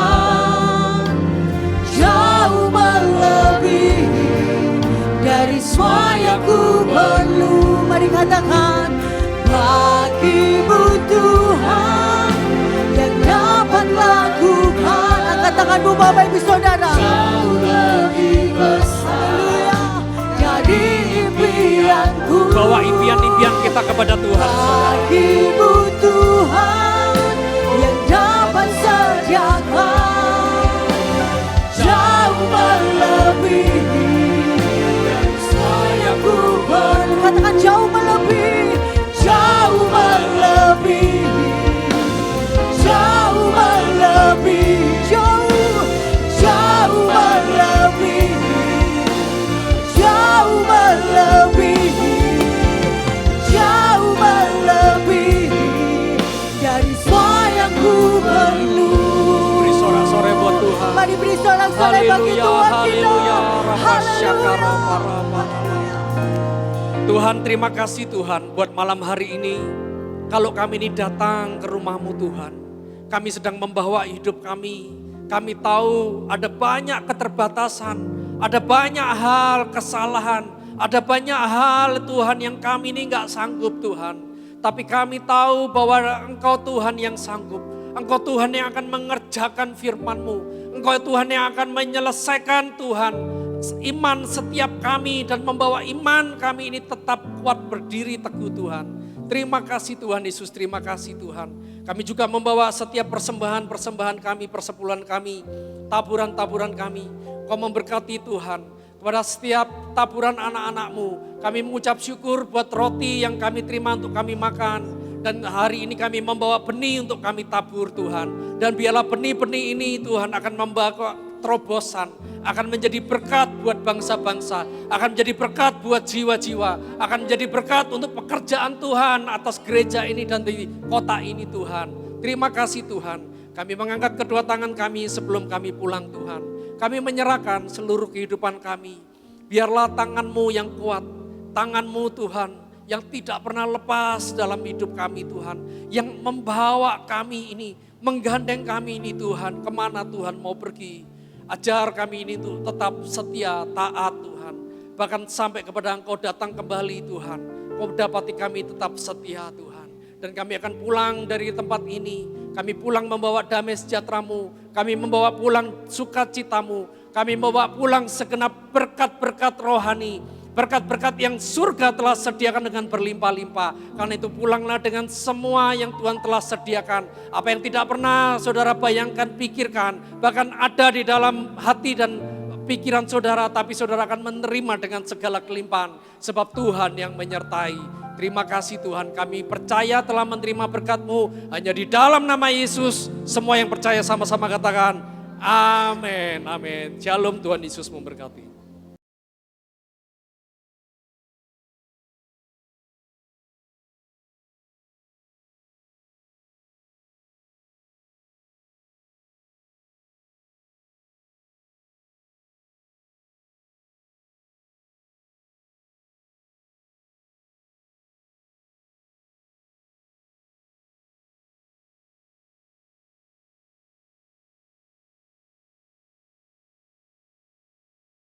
Speaker 4: jauh melebihi dari semua yang ku perlu. Mari katakan, bagimu Tuhan yang dapat lakukan. Angkat tanganmu Bapak Ibu Saudara. Jauh lebih besar dari impianku.
Speaker 2: Bawa impian-impian kita kepada Tuhan.
Speaker 4: Bagimu Tuhan yang dapat sediakan jauh melebihi dari semua yang ku perlu. Katakan jauh melebihi, jauh melebihi, jauh melebihi, jauh melebihi, jauh melebihi, jauh melebihi dari semua yang ku perlu.
Speaker 2: Beri sorak-sorai buat Tuhan.
Speaker 4: Mari beri sorak-sorai bagi Tuhan kita.
Speaker 2: Haleluya. Tuhan, terima kasih Tuhan buat malam hari ini. Kalau kami ini datang ke rumah-Mu Tuhan, kami sedang membawa hidup kami. Kami tahu ada banyak keterbatasan, ada banyak hal kesalahan, ada banyak hal Tuhan yang kami ini gak sanggup Tuhan. Tapi kami tahu bahwa Engkau Tuhan yang sanggup. Engkau Tuhan yang akan mengerjakan firman-Mu. Engkau Tuhan yang akan menyelesaikan Tuhan iman setiap kami dan membawa iman kami ini tetap kuat berdiri teguh Tuhan. Terima kasih Tuhan Yesus, terima kasih Tuhan. Kami juga membawa setiap persembahan-persembahan kami, persepuluhan kami, taburan-taburan kami. Kau memberkati Tuhan. Kepada setiap taburan anak-anak-Mu, kami mengucap syukur buat roti yang kami terima untuk kami makan. Dan hari ini kami membawa benih untuk kami tabur Tuhan. Dan biarlah benih-benih ini Tuhan akan membawa terobosan, akan menjadi berkat buat bangsa-bangsa, akan menjadi berkat buat jiwa-jiwa, akan menjadi berkat untuk pekerjaan Tuhan atas gereja ini dan di kota ini Tuhan. Terima kasih Tuhan. Kami mengangkat kedua tangan kami sebelum kami pulang Tuhan. Kami menyerahkan seluruh kehidupan kami. Biarlah tangan-Mu yang kuat, tangan-Mu Tuhan yang tidak pernah lepas dalam hidup kami Tuhan. Yang membawa kami ini, menggandeng kami ini Tuhan, kemana Tuhan mau pergi. Ajar kami ini tuh tetap setia, taat Tuhan. Bahkan sampai kepada Engkau datang kembali Tuhan. Kau dapati kami tetap setia Tuhan. Dan kami akan pulang dari tempat ini. Kami pulang membawa damai sejahtera-Mu. Kami membawa pulang sukacita-Mu. Kami membawa pulang segenap berkat-berkat rohani. Berkat-berkat yang surga telah sediakan dengan berlimpah-limpah. Karena itu pulanglah dengan semua yang Tuhan telah sediakan. Apa yang tidak pernah saudara bayangkan, pikirkan. Bahkan ada di dalam hati dan pikiran saudara. Tapi saudara akan menerima dengan segala kelimpahan. Sebab Tuhan yang menyertai. Terima kasih Tuhan, kami percaya telah menerima berkat-Mu. Hanya di dalam nama Yesus, semua yang percaya sama-sama katakan, amin, amin. Shalom, Tuhan Yesus memberkati.